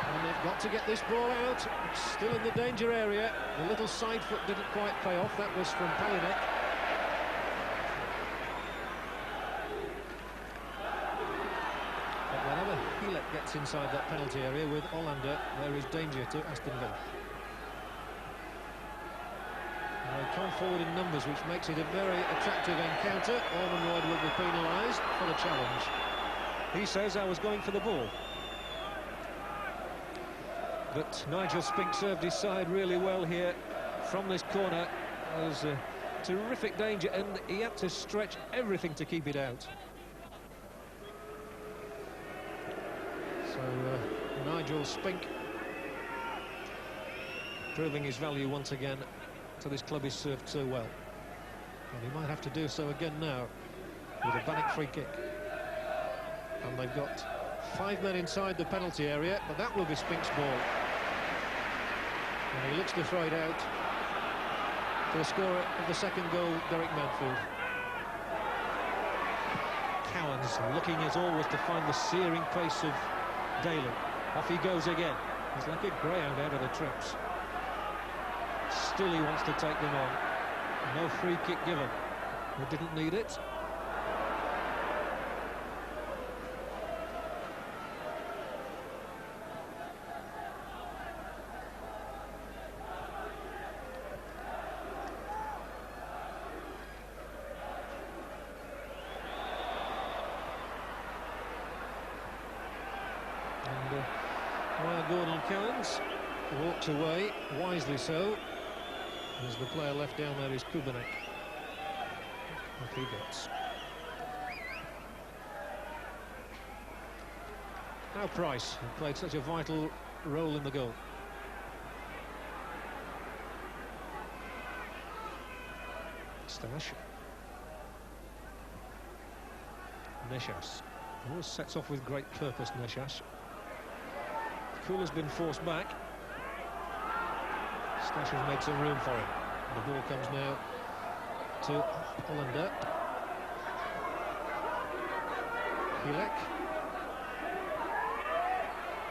And they've got to get this ball out. It's still in the danger area. The little side foot didn't quite pay off. That was from Baník. But whenever Hilek gets inside that penalty area with Hollander, there is danger to Aston Villa. They come forward in numbers, which makes it a very attractive encounter. Ormonroyd will be penalised for the challenge. He says, I was going for the ball. But Nigel Spink served his side really well here from this corner. There's a terrific danger, and he had to stretch everything to keep it out. So Nigel Spink proving his value once again. So this club is served so well, and he might have to do so again now with a Baník free kick. And they've got 5 men inside the penalty area, but that will be Spink's ball, and he looks to throw it out to the scorer of the second goal, Derek Mountfield. Cowans looking as always to find the searing pace of Daly. Off he goes again. He's like a greyhound out of the traps. Still he wants to take them on. No free kick given. He didn't need it. Cones walks away, wisely so, as the player left down there is Kubanek. Off he gets. Now Price, who played such a vital role in the goal. Stash. Neshas. Always sets off with great purpose, Neshas. Kula's been forced back. Stash has made some room for him. The ball comes now to Hollander. Hilek.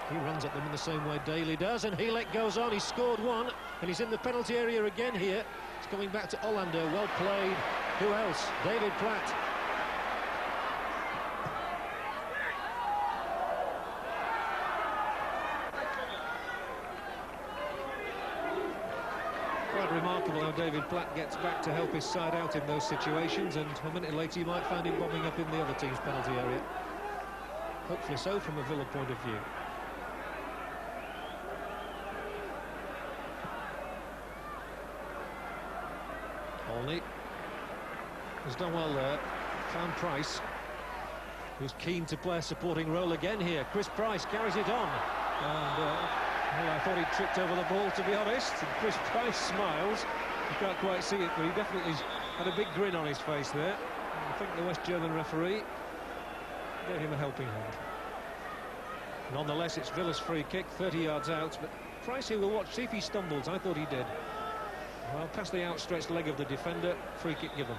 He runs at them in the same way Daly does, and Hilek goes on. He's scored one, and he's in the penalty area again here. It's coming back to Hollander. Well played. Who else? David Platt. Quite remarkable how David Platt gets back to help his side out in those situations, and a minute later you might find him bombing up in the other team's penalty area. Hopefully so from a Villa point of view. Olney has done well there. Found Price, who's keen to play a supporting role again here. Chris Price carries it on, and well, I thought he tripped over the ball, to be honest. And Chris Price smiles. You can't quite see it, but he definitely had a big grin on his face there. And I think the West German referee gave him a helping hand. Nonetheless, it's Villa's free kick, 30 yards out, but Price here will watch, see if he stumbles. I thought he did. Well, past the outstretched leg of the defender, free kick given.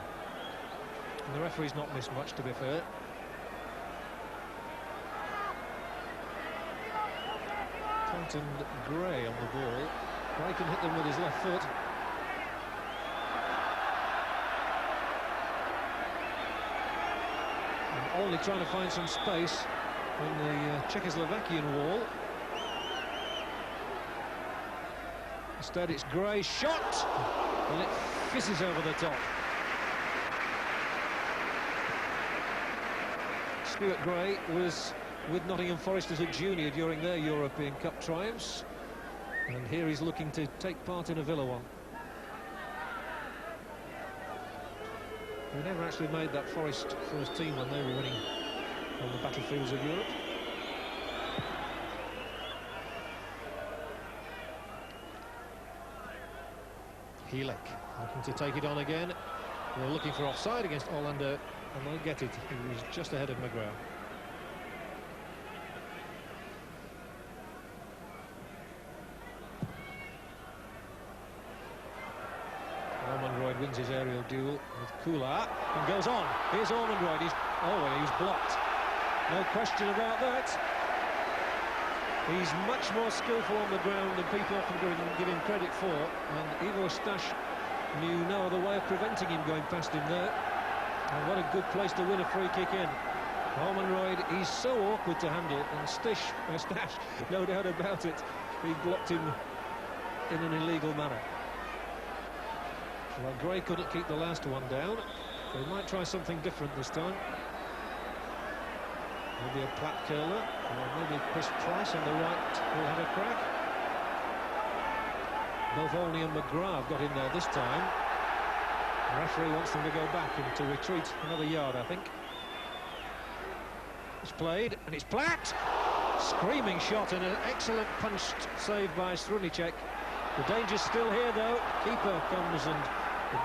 And the referee's not missed much, to be fair. Quentin Gray on the ball. Gray can hit them with his left foot. And only trying to find some space in the Czechoslovakian wall. Instead it's Gray, shot, and it fizzes over the top. Stuart Gray was with Nottingham Forest as a junior during their European Cup triumphs, and here he's looking to take part in a Villa one. He never actually made that Forest first team when they were winning on the battlefields of Europe. Hilek looking to take it on again. They're looking for offside against Hollander, and they'll get it. He was just ahead of McGrath. Ormonroyd wins his aerial duel with Kula and goes on. Here's Ormonroyd. He's blocked. No question about that. He's much more skillful on the ground than people often give him credit for, and Ivo Stash knew no other way of preventing him going past him there. And what a good place to win a free kick in. Ormonroyd, he's so awkward to handle, and Stash, no doubt about it, he blocked him in an illegal manner. Well, Gray couldn't keep the last one down, so he might try something different this time. Maybe a Platt curler, or maybe Chris Price on the right will have a crack. Both Olney and McGrath got in there this time. The referee wants them to go back and to retreat another yard, I think. It's played, and it's Platt! Screaming shot and an excellent punched save by Strunicek. The danger's still here, though. Keeper comes and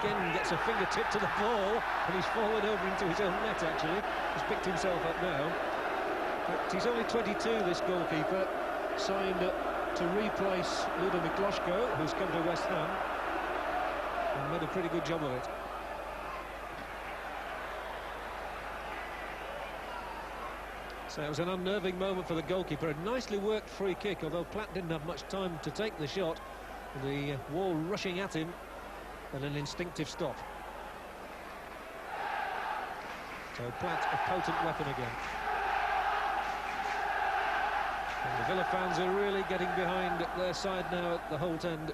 again gets a fingertip to the ball, and he's fallen over into his own net, actually. He's picked himself up now. But he's only 22, this goalkeeper, signed to replace Ludo Mikloško, who's come to West Ham, and made a pretty good job of it. So it was an unnerving moment for the goalkeeper. A nicely worked free kick, although Platt didn't have much time to take the shot. The wall rushing at him, and an instinctive stop. So Platt, a potent weapon again. And the Villa fans are really getting behind their side now at the Holt end.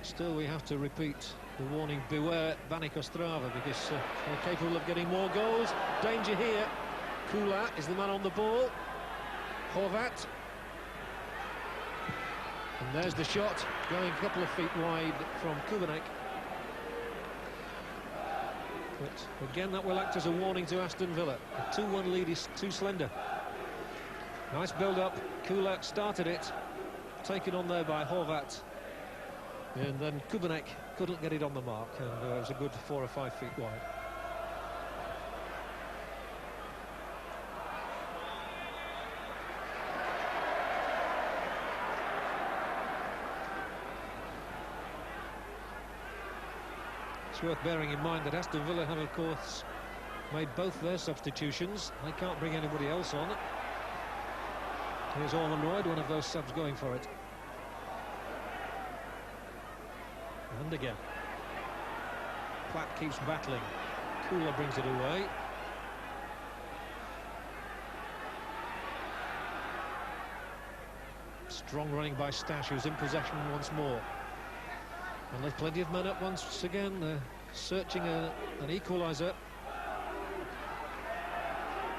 Still, we have to repeat the warning, beware Baník Ostrava, because they're capable of getting more goals. Danger here. Kula is the man on the ball. Horvat. And there's the shot, going a couple of feet wide from Kubanek. But again, that will act as a warning to Aston Villa. A 2-1 lead is too slender. Nice build-up. Kula started it. Taken on there by Horvat. And then Kubanek couldn't get it on the mark, and it was a good 4 or 5 feet wide. It's worth bearing in mind that Aston Villa have, of course, made both their substitutions. They can't bring anybody else on. Here's Ormond Royd, one of those subs going for it. And again. Platt keeps battling. Kula brings it away. Strong running by Stash, who's in possession once more. And there's plenty of men up once again. They're searching an equaliser.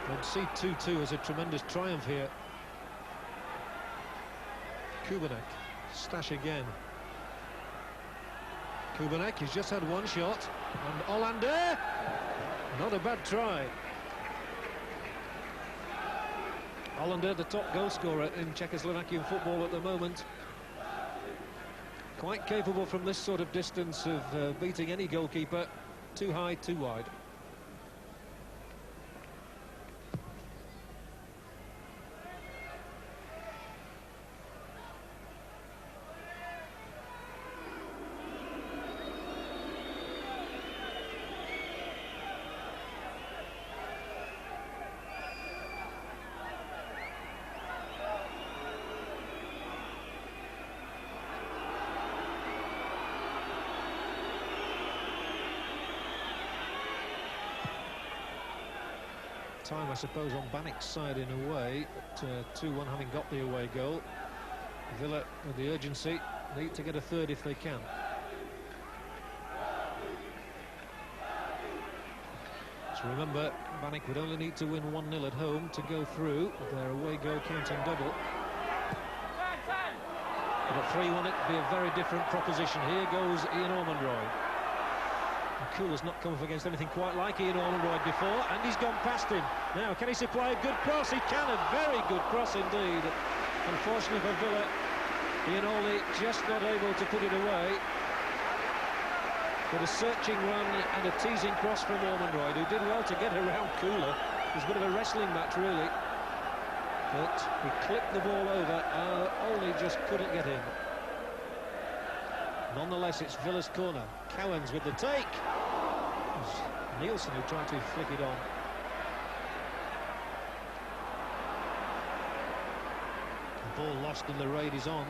They'd see 2-2 as a tremendous triumph here. Kubanek, Stash again. Kubanek, he's just had one shot, and Hollander, not a bad try. Hollander, the top goal scorer in Czechoslovakian football at the moment. Quite capable from this sort of distance of beating any goalkeeper. Too high, too wide. Time, I suppose, on Baník's side in a way, but 2-1 having got the away goal. Villa, with the urgency, need to get a third if they can. So remember, Baník would only need to win 1-0 at home to go through, with their away goal counting double. But at 3-1 it'd be a very different proposition. Here goes Ian Ormond Royd. Kula's not come up against anything quite like Ian Ormond Royd before, and he's gone past him. Now, can he supply a good cross? He can, a very good cross indeed. Unfortunately for Villa, Ian Orley just not able to put it away. But a searching run and a teasing cross from Ormond Royd, who did well to get around Kula. It was a bit of a wrestling match, really. But he clipped the ball over, Orley just couldn't get in. Nonetheless, it's Villa's corner. Cowens with the take. Nielsen who tried to flick it on. The ball lost and the raid is on.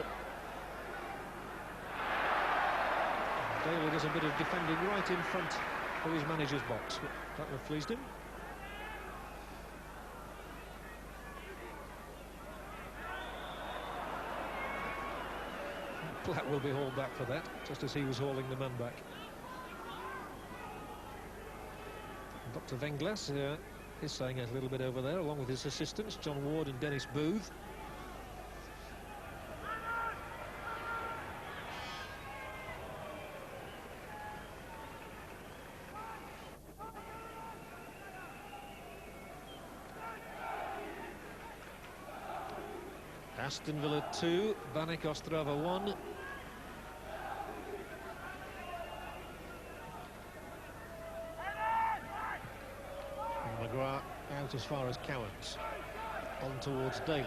Daly does a bit of defending right in front of his manager's box. That would have pleased him. Platt will be hauled back for that, just as he was hauling the man back. Dr. Venglas is saying a little bit over there, along with his assistants, John Ward and Dennis Booth. Aston Villa 2, Baník Ostrava 1. McGrath out as far as Cowens. On towards Daly.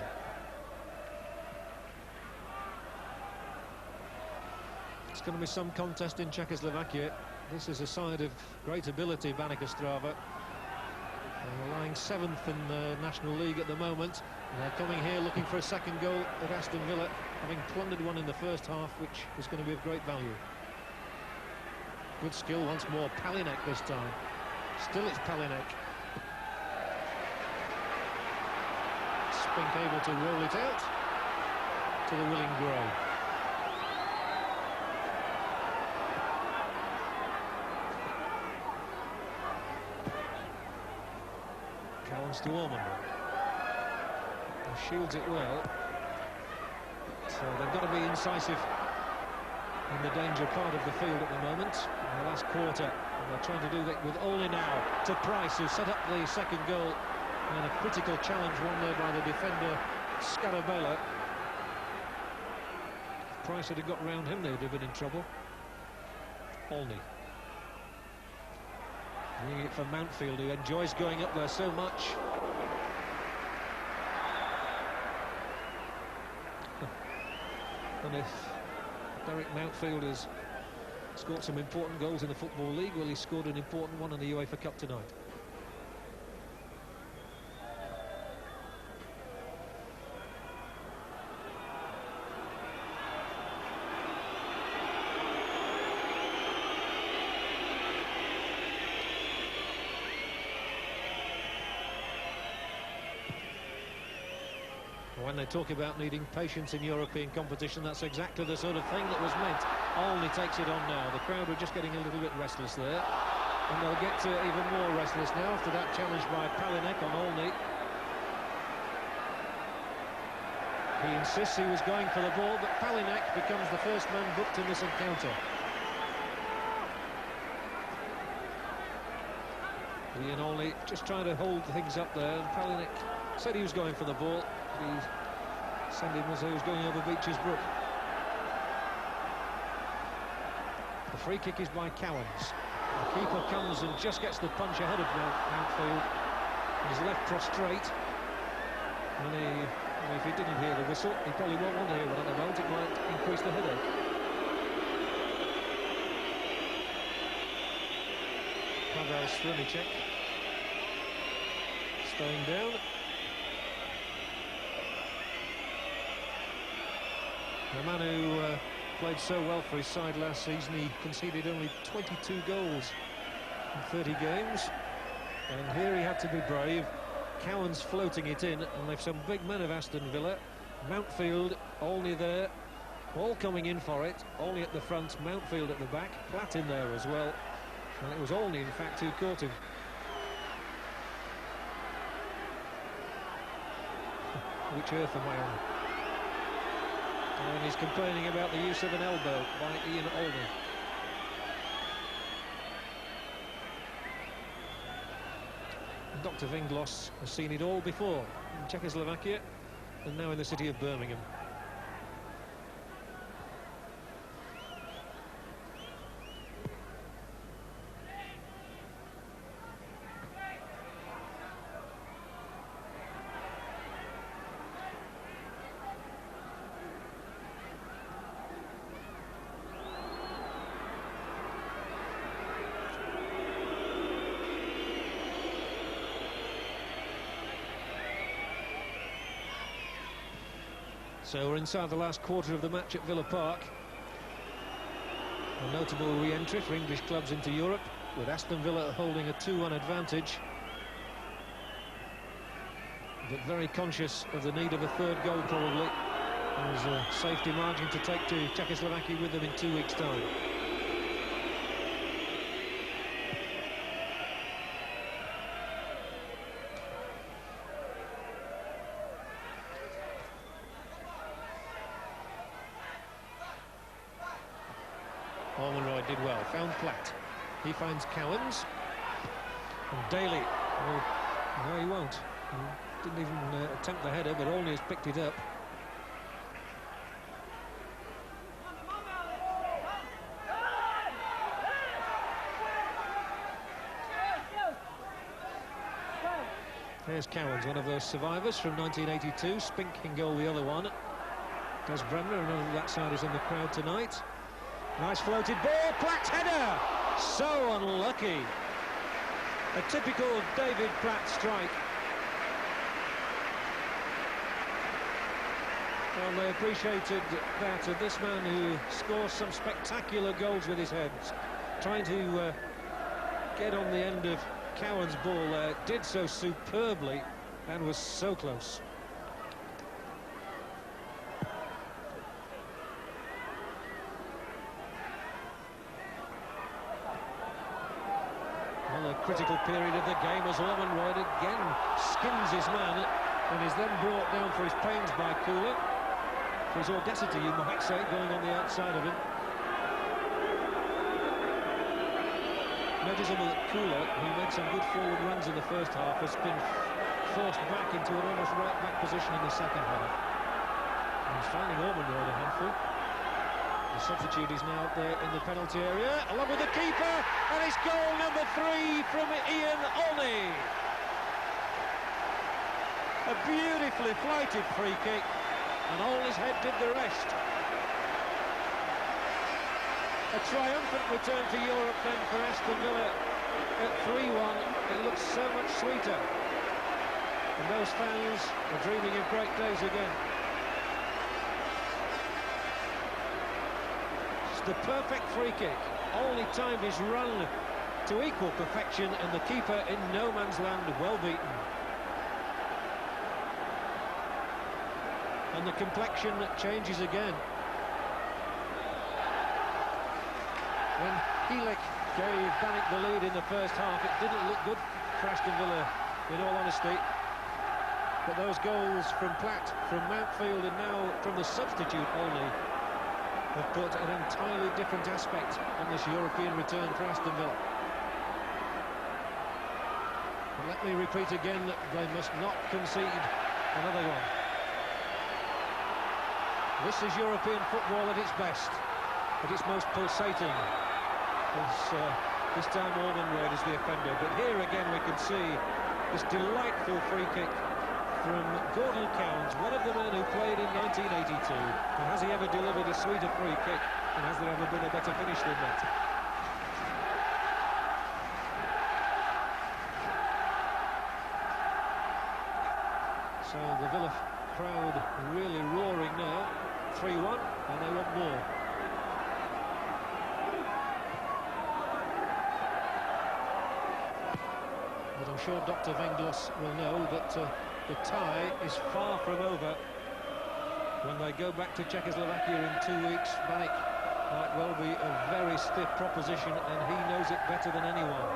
It's going to be some contest in Czechoslovakia. This is a side of great ability, Baník Ostrava. They're lying 7th in the National League at the moment. And they're coming here looking for a second goal at Aston Villa, having plundered one in the first half, which is going to be of great value. Good skill once more. Palinek this time. Still it's Palinek. Spink able to roll it out to the willing Gray. comes to Ormond. He shields it well. So they've got to be incisive in the danger part of the field at the moment, in the last quarter. And they're trying to do that with Olney now to Price, who set up the second goal. And a critical challenge won there by the defender, Scarabella. If Price had got round him, they would have been in trouble. Olney. Bringing it for Mountfield, who enjoys going up there so much. And if Derek Mountfield has scored some important goals in the Football League, well, he scored an important one in the UEFA Cup tonight. When they talk about needing patience in European competition, that's exactly the sort of thing that was meant. Olney takes it on now. The crowd were just getting a little bit restless there. And they'll get even more restless now after that challenge by Baník on Olney. He insists he was going for the ball, but Baník becomes the first man booked in this encounter. Ian Olney just trying to hold things up there, and Baník said he was going for the ball. He said him as though he was going over Beecher's Brook. The free kick is by Cowans. The keeper comes and just gets the punch ahead of Mountfield. He's left prostrate. And if he didn't hear the whistle, he probably won't want to hear one at the moment. It might increase the headache. Pavel Strumicek staying down. The man who played so well for his side last season, he conceded only 22 goals in 30 games. And here he had to be brave. Cowans floating it in, and they've some big men of Aston Villa. Mountfield, Olney there, all coming in for it. Olney at the front, Mountfield at the back, Platt in there as well. And it was Olney, in fact, who caught him. Which earth am I on? And he's complaining about the use of an elbow by Ian Olney. Dr. Vinglos has seen it all before in Czechoslovakia and now in the city of Birmingham. So we're inside the last quarter of the match at Villa Park. A notable re-entry for English clubs into Europe, with Aston Villa holding a 2-1 advantage. But very conscious of the need of a third goal, probably. There's a safety margin to take to Czechoslovakia with them in 2 weeks' time. Ormonroy did well, found Platt. He finds Cowans. And Daly. Oh, no, he won't. He didn't even attempt the header, but Olney has picked it up. There's Cowans, one of those survivors from 1982. Spink can goal the other one. Does Bremner, and that side is in the crowd tonight. Nice floated ball, Platt's header! So unlucky. A typical David Platt strike. Well, they appreciated that of this man who scores some spectacular goals with his heads. Trying to get on the end of Cowan's ball there, did so superbly and was so close. critical period of the game as Ormonroyd again skins his man and is then brought down for his pains by Kula. For his audacity, you might say, going on the outside of him. Noticeable that Kula, who made some good forward runs in the first half, has been forced back into an almost right-back position in the second half. And he's finding Ormonroyd a handful. The substitute is now there in the penalty area, along with the keeper, and it's goal number 3 from Ian Olney. A beautifully flighted free kick, and Olney's head did the rest. A triumphant return to Europe then for Aston Villa at 3-1. It looks so much sweeter. And those fans are dreaming of great days again. It's the perfect free kick. Olney timed his run to equal perfection, and the keeper in no man's land, well beaten. And the complexion changes again. When Helik gave Baník the lead in the first half, it didn't look good for Aston Villa, in all honesty. But those goals from Platt, from Mountfield, and now from the substitute only, have put an entirely different aspect on this European return for Aston Villa. And let me repeat again that they must not concede another one. This is European football at its best, at its most pulsating. This time Ormonroyd is the offender, but here again we can see this delightful free kick from Gordon Cowans, one of the men who played in 1982. And has he ever delivered a sweeter free kick, and has there ever been a better finish than that? So the Villa crowd really roaring now. 3-1, and they want more. But I'm sure Dr. Venglos will know that the tie is far from over. When they go back to Czechoslovakia in 2 weeks, Baník might well be a very stiff proposition, and he knows it better than anyone.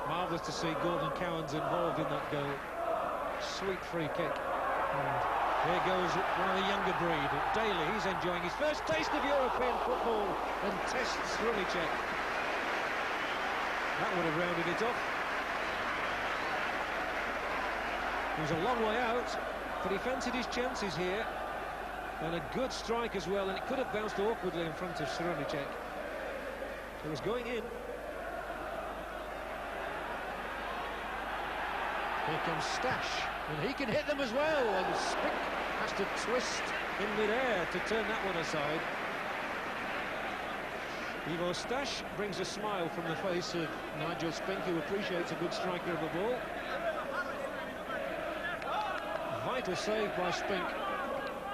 Marvellous to see Gordon Cowans involved in that goal. Sweet free kick. And here goes one of the younger breed. Daly, he's enjoying his first taste of European football and tests Runicek. That would have rounded it off. He was a long way out, but he fancied his chances here. And a good strike as well, and it could have bounced awkwardly in front of Runicek. It was going in. Here comes Stash, and he can hit them as well, and Spink has to twist in mid-air to turn that one aside. Ivo Stash brings a smile from the face of Nigel Spink, who appreciates a good striker of the ball. Vital save by Spink.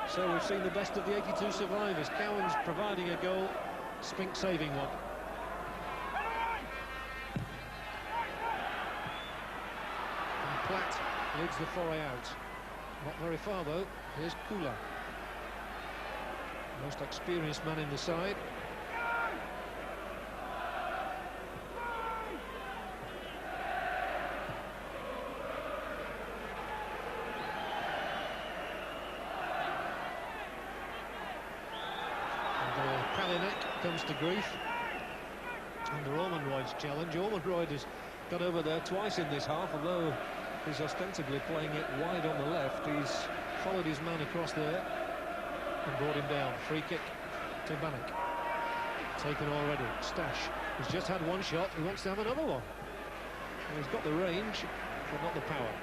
So we've seen the best of the 82 survivors. Cowans providing a goal, Spink saving one. Platt leads the foray out. Not very far though. Here's Kula, most experienced man in the side. And Palinek comes to grief under Ormonroyd's challenge. Ormonroyd has got over there twice in this half, although he's ostensibly playing it wide on the left. He's followed his man across there and brought him down. Free kick to Baník. Taken already. Stash has just had one shot. He wants to have another one. Well, he's got the range, but not the power.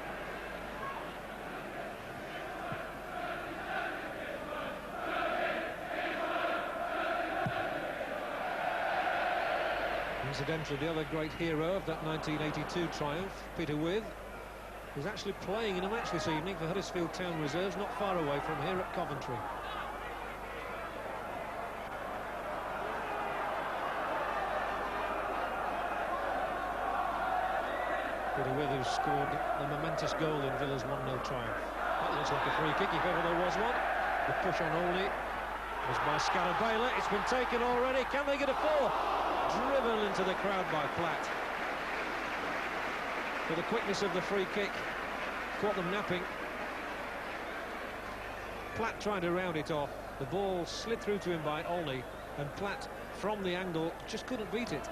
Incidentally, the other great hero of that 1982 triumph, Peter With, is actually playing in a match this evening for Huddersfield Town Reserves, not far away from here at Coventry. Peter Withers scored the momentous goal in Villa's 1-0 triumph. That looks like a free kick if ever there was one. The push on Olney was by Scalabella. It's been taken already. Can they get a fourth? Driven into the crowd by Platt. But the quickness of the free kick caught them napping. Platt tried to round it off. The ball slid through to him by Olney, and Platt, from the angle, just couldn't beat it.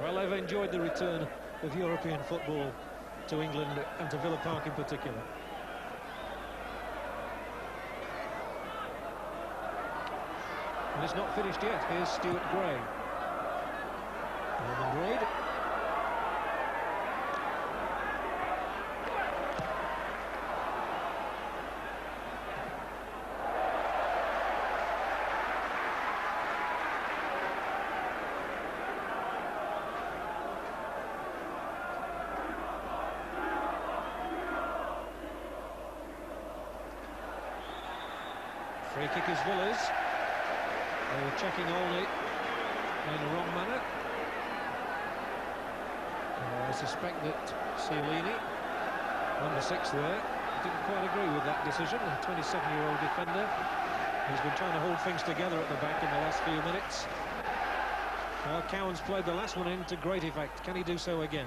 Well, they've enjoyed the return of European football to England and to Villa Park in particular. And it's not finished yet. Here's Stuart Gray. Norman Royd. Free kick is Villa's. They were checking Olney in the wrong manner. I suspect that Cialini, number 6 there, didn't quite agree with that decision. The 27-year-old defender, who's been trying to hold things together at the back in the last few minutes. Well, Cowan's played the last one in to great effect. Can he do so again?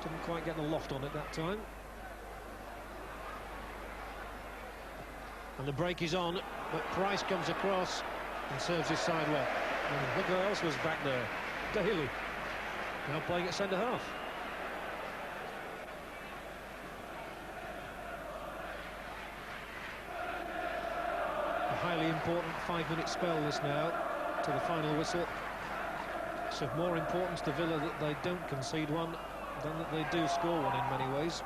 Didn't quite get the loft on it that time. And the break is on, but Price comes across and serves his side well. And look who else was back there. Daly, now playing at centre-half. A highly important 5-minute spell this now to the final whistle. It's of more importance to Villa that they don't concede one than that they do score one in many ways.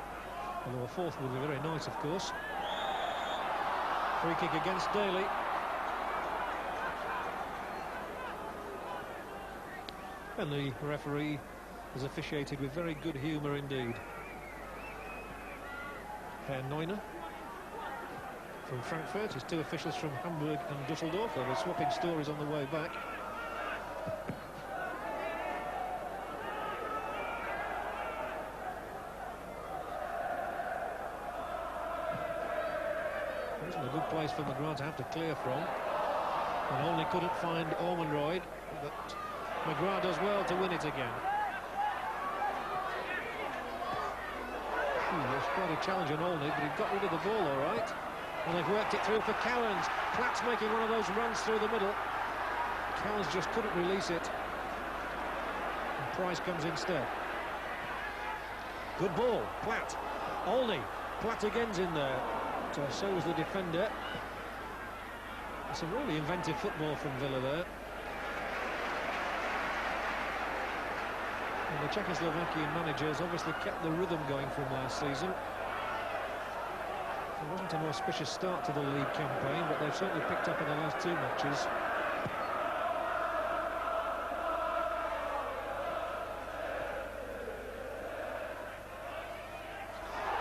Although a fourth would be very nice, of course. Free kick against Daly. And the referee has officiated with very good humour indeed. Herr Neuner from Frankfurt, his 2 officials from Hamburg and Dusseldorf. They were swapping stories on the way back. Isn't a good place for McGrath to have to clear from. And only couldn't find Ormonroyd, but McGrath does well to win it again. There's quite a challenge on Olney, but he got rid of the ball all right. And they've worked it through for Cowans. Platt's making one of those runs through the middle. Cowans just couldn't release it. And Price comes instead. Good ball, Platt. Olney. Platt again's in there. So was the defender. Some really inventive football from Villa there. And the Czechoslovakian managers obviously kept the rhythm going from last season. It wasn't an auspicious start to the league campaign, but they've certainly picked up in the last 2 matches.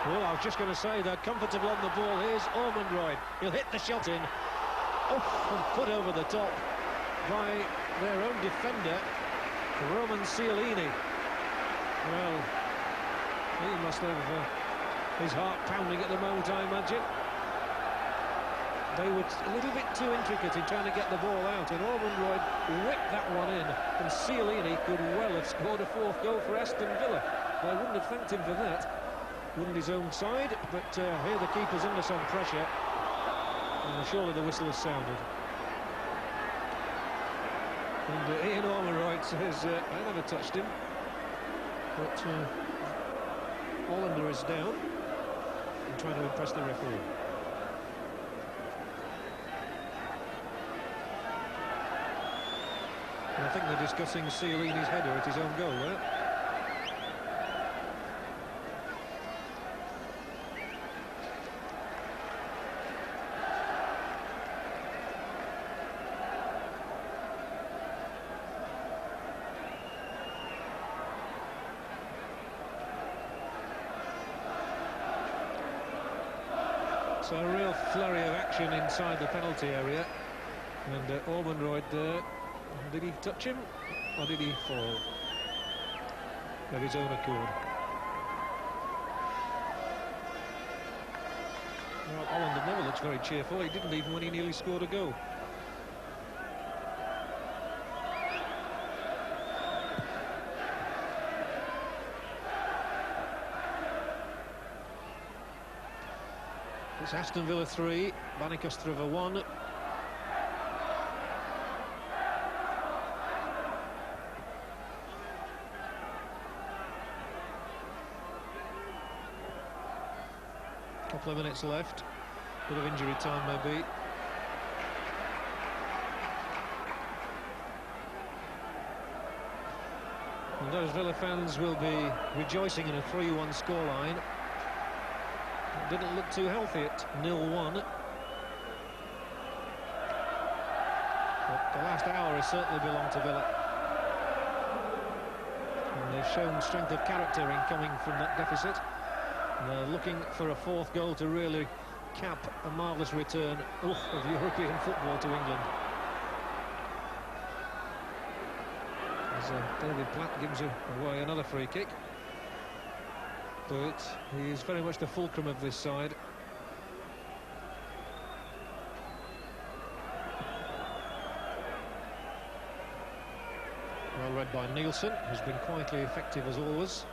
Well, I was just going to say they're comfortable on the ball. Here's Ormonroyd. He'll hit the shot in. Oh, and put over the top by their own defender, Roman Cialini. Well, he must have his heart pounding at the moment, I imagine. They were a little bit too intricate in trying to get the ball out, and Ormonroyd whipped that one in, and Cialini could well have scored a 4th goal for Aston Villa. They wouldn't have thanked him for that. Wouldn't his own side, but here the keeper's under some pressure, and surely the whistle has sounded. And Ian Ormonroyd says, I never touched him, but Hollander is down and trying to impress the referee. And I think they're discussing Cialini's header at his own goal there. So a real flurry of action inside the penalty area. And Ormondroyd there, did he touch him or did he fall? Of his own accord. Well, Holland never looks very cheerful. He didn't even when he nearly scored a goal. It's Aston Villa 3, Baník Ostrava 1. Couple of minutes left. Bit of injury time maybe. And those Villa fans will be rejoicing in a 3-1 scoreline. It didn't look too healthy at 0-1. But the last hour has certainly belonged to Villa. And they've shown strength of character in coming from that deficit. And they're looking for a fourth goal to really cap a marvellous return of European football to England. As David Platt gives away another free kick. But he is very much the fulcrum of this side. Well read by Nielsen, who's been quietly effective as always.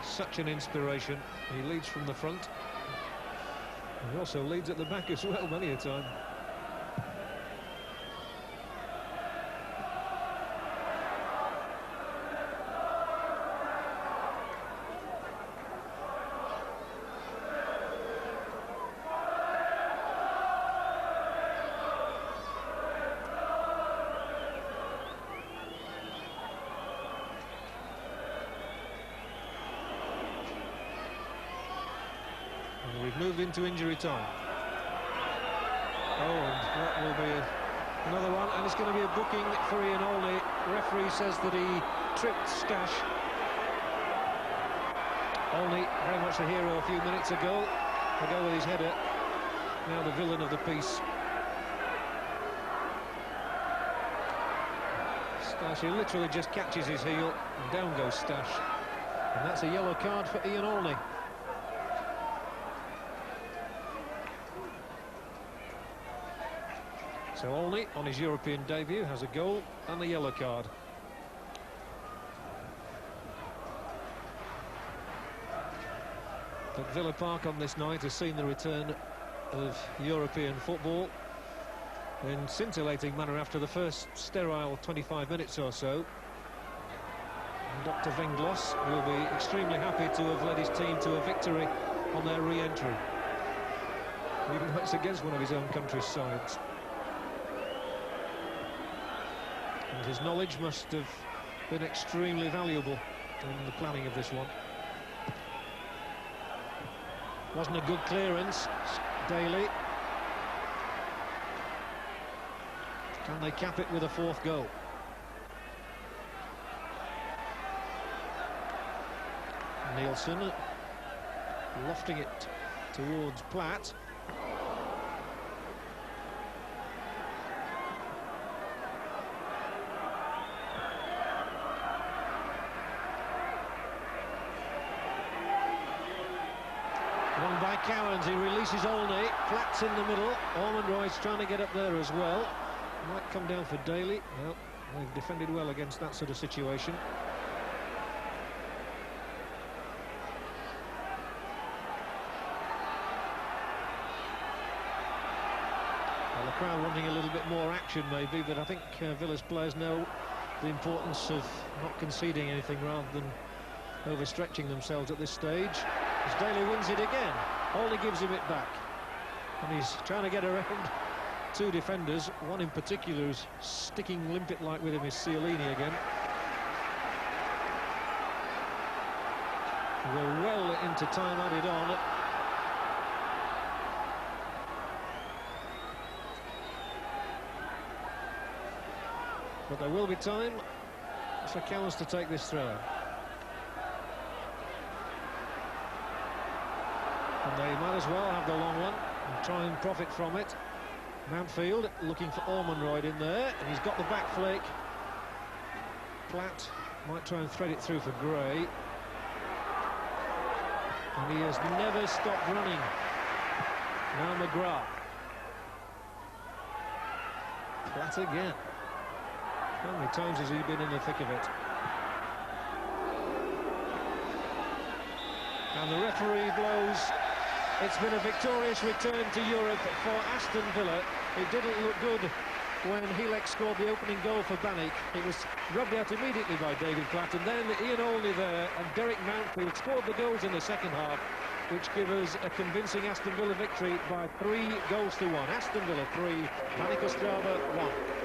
Such an inspiration. He leads from the front. He also leads at the back as well many a time. We've moved into injury time. Oh, and that will be another one, and it's going to be a booking for Ian Olney. Referee says that he tripped Stash. Olney, very much the hero a few minutes ago. To go with his header. Now the villain of the piece. Stash, he literally just catches his heel, and down goes Stash. And that's a yellow card for Ian Olney. So Olney, on his European debut, has a goal and a yellow card. But Villa Park on this night has seen the return of European football in scintillating manner after the first sterile 25 minutes or so. And Dr. Venglos will be extremely happy to have led his team to a victory on their re-entry, even though it's against one of his own country's sides. And his knowledge must have been extremely valuable in the planning of this one. Wasn't a good clearance. Daly. Can they cap it with a fourth goal? Nielsen lofting it towards Platt. Won by Cowans, he releases Olney, Platt's in the middle, Ormondroyd's trying to get up there as well. Might come down for Daly. No, they've defended well against that sort of situation. Well, the crowd wanting a little bit more action maybe, but I think Villa's players know the importance of not conceding anything rather than overstretching themselves at this stage. As Daly wins it again, Olney gives him it back. And he's trying to get around two defenders, one in particular who's sticking limpet-like with him is Cialini again. We're well into time added on. But there will be time So Cowans to take this throw. And they might as well have the long one and try and profit from it. Mountfield looking for Ormonroyd in there, and he's got the back flick. Platt might try and thread it through for Gray. And he has never stopped running. Now McGrath. Platt again. How many times has he been in the thick of it? And the referee blows. It's been a victorious return to Europe for Aston Villa. It didn't look good when Helek scored the opening goal for Baník. It was rubbed out immediately by David Platt, and then Ian Olney there and Derek Mountfield scored the goals in the second half, which give us a convincing Aston Villa victory by 3 goals to 1. Aston Villa 3, Baník Ostrava 1.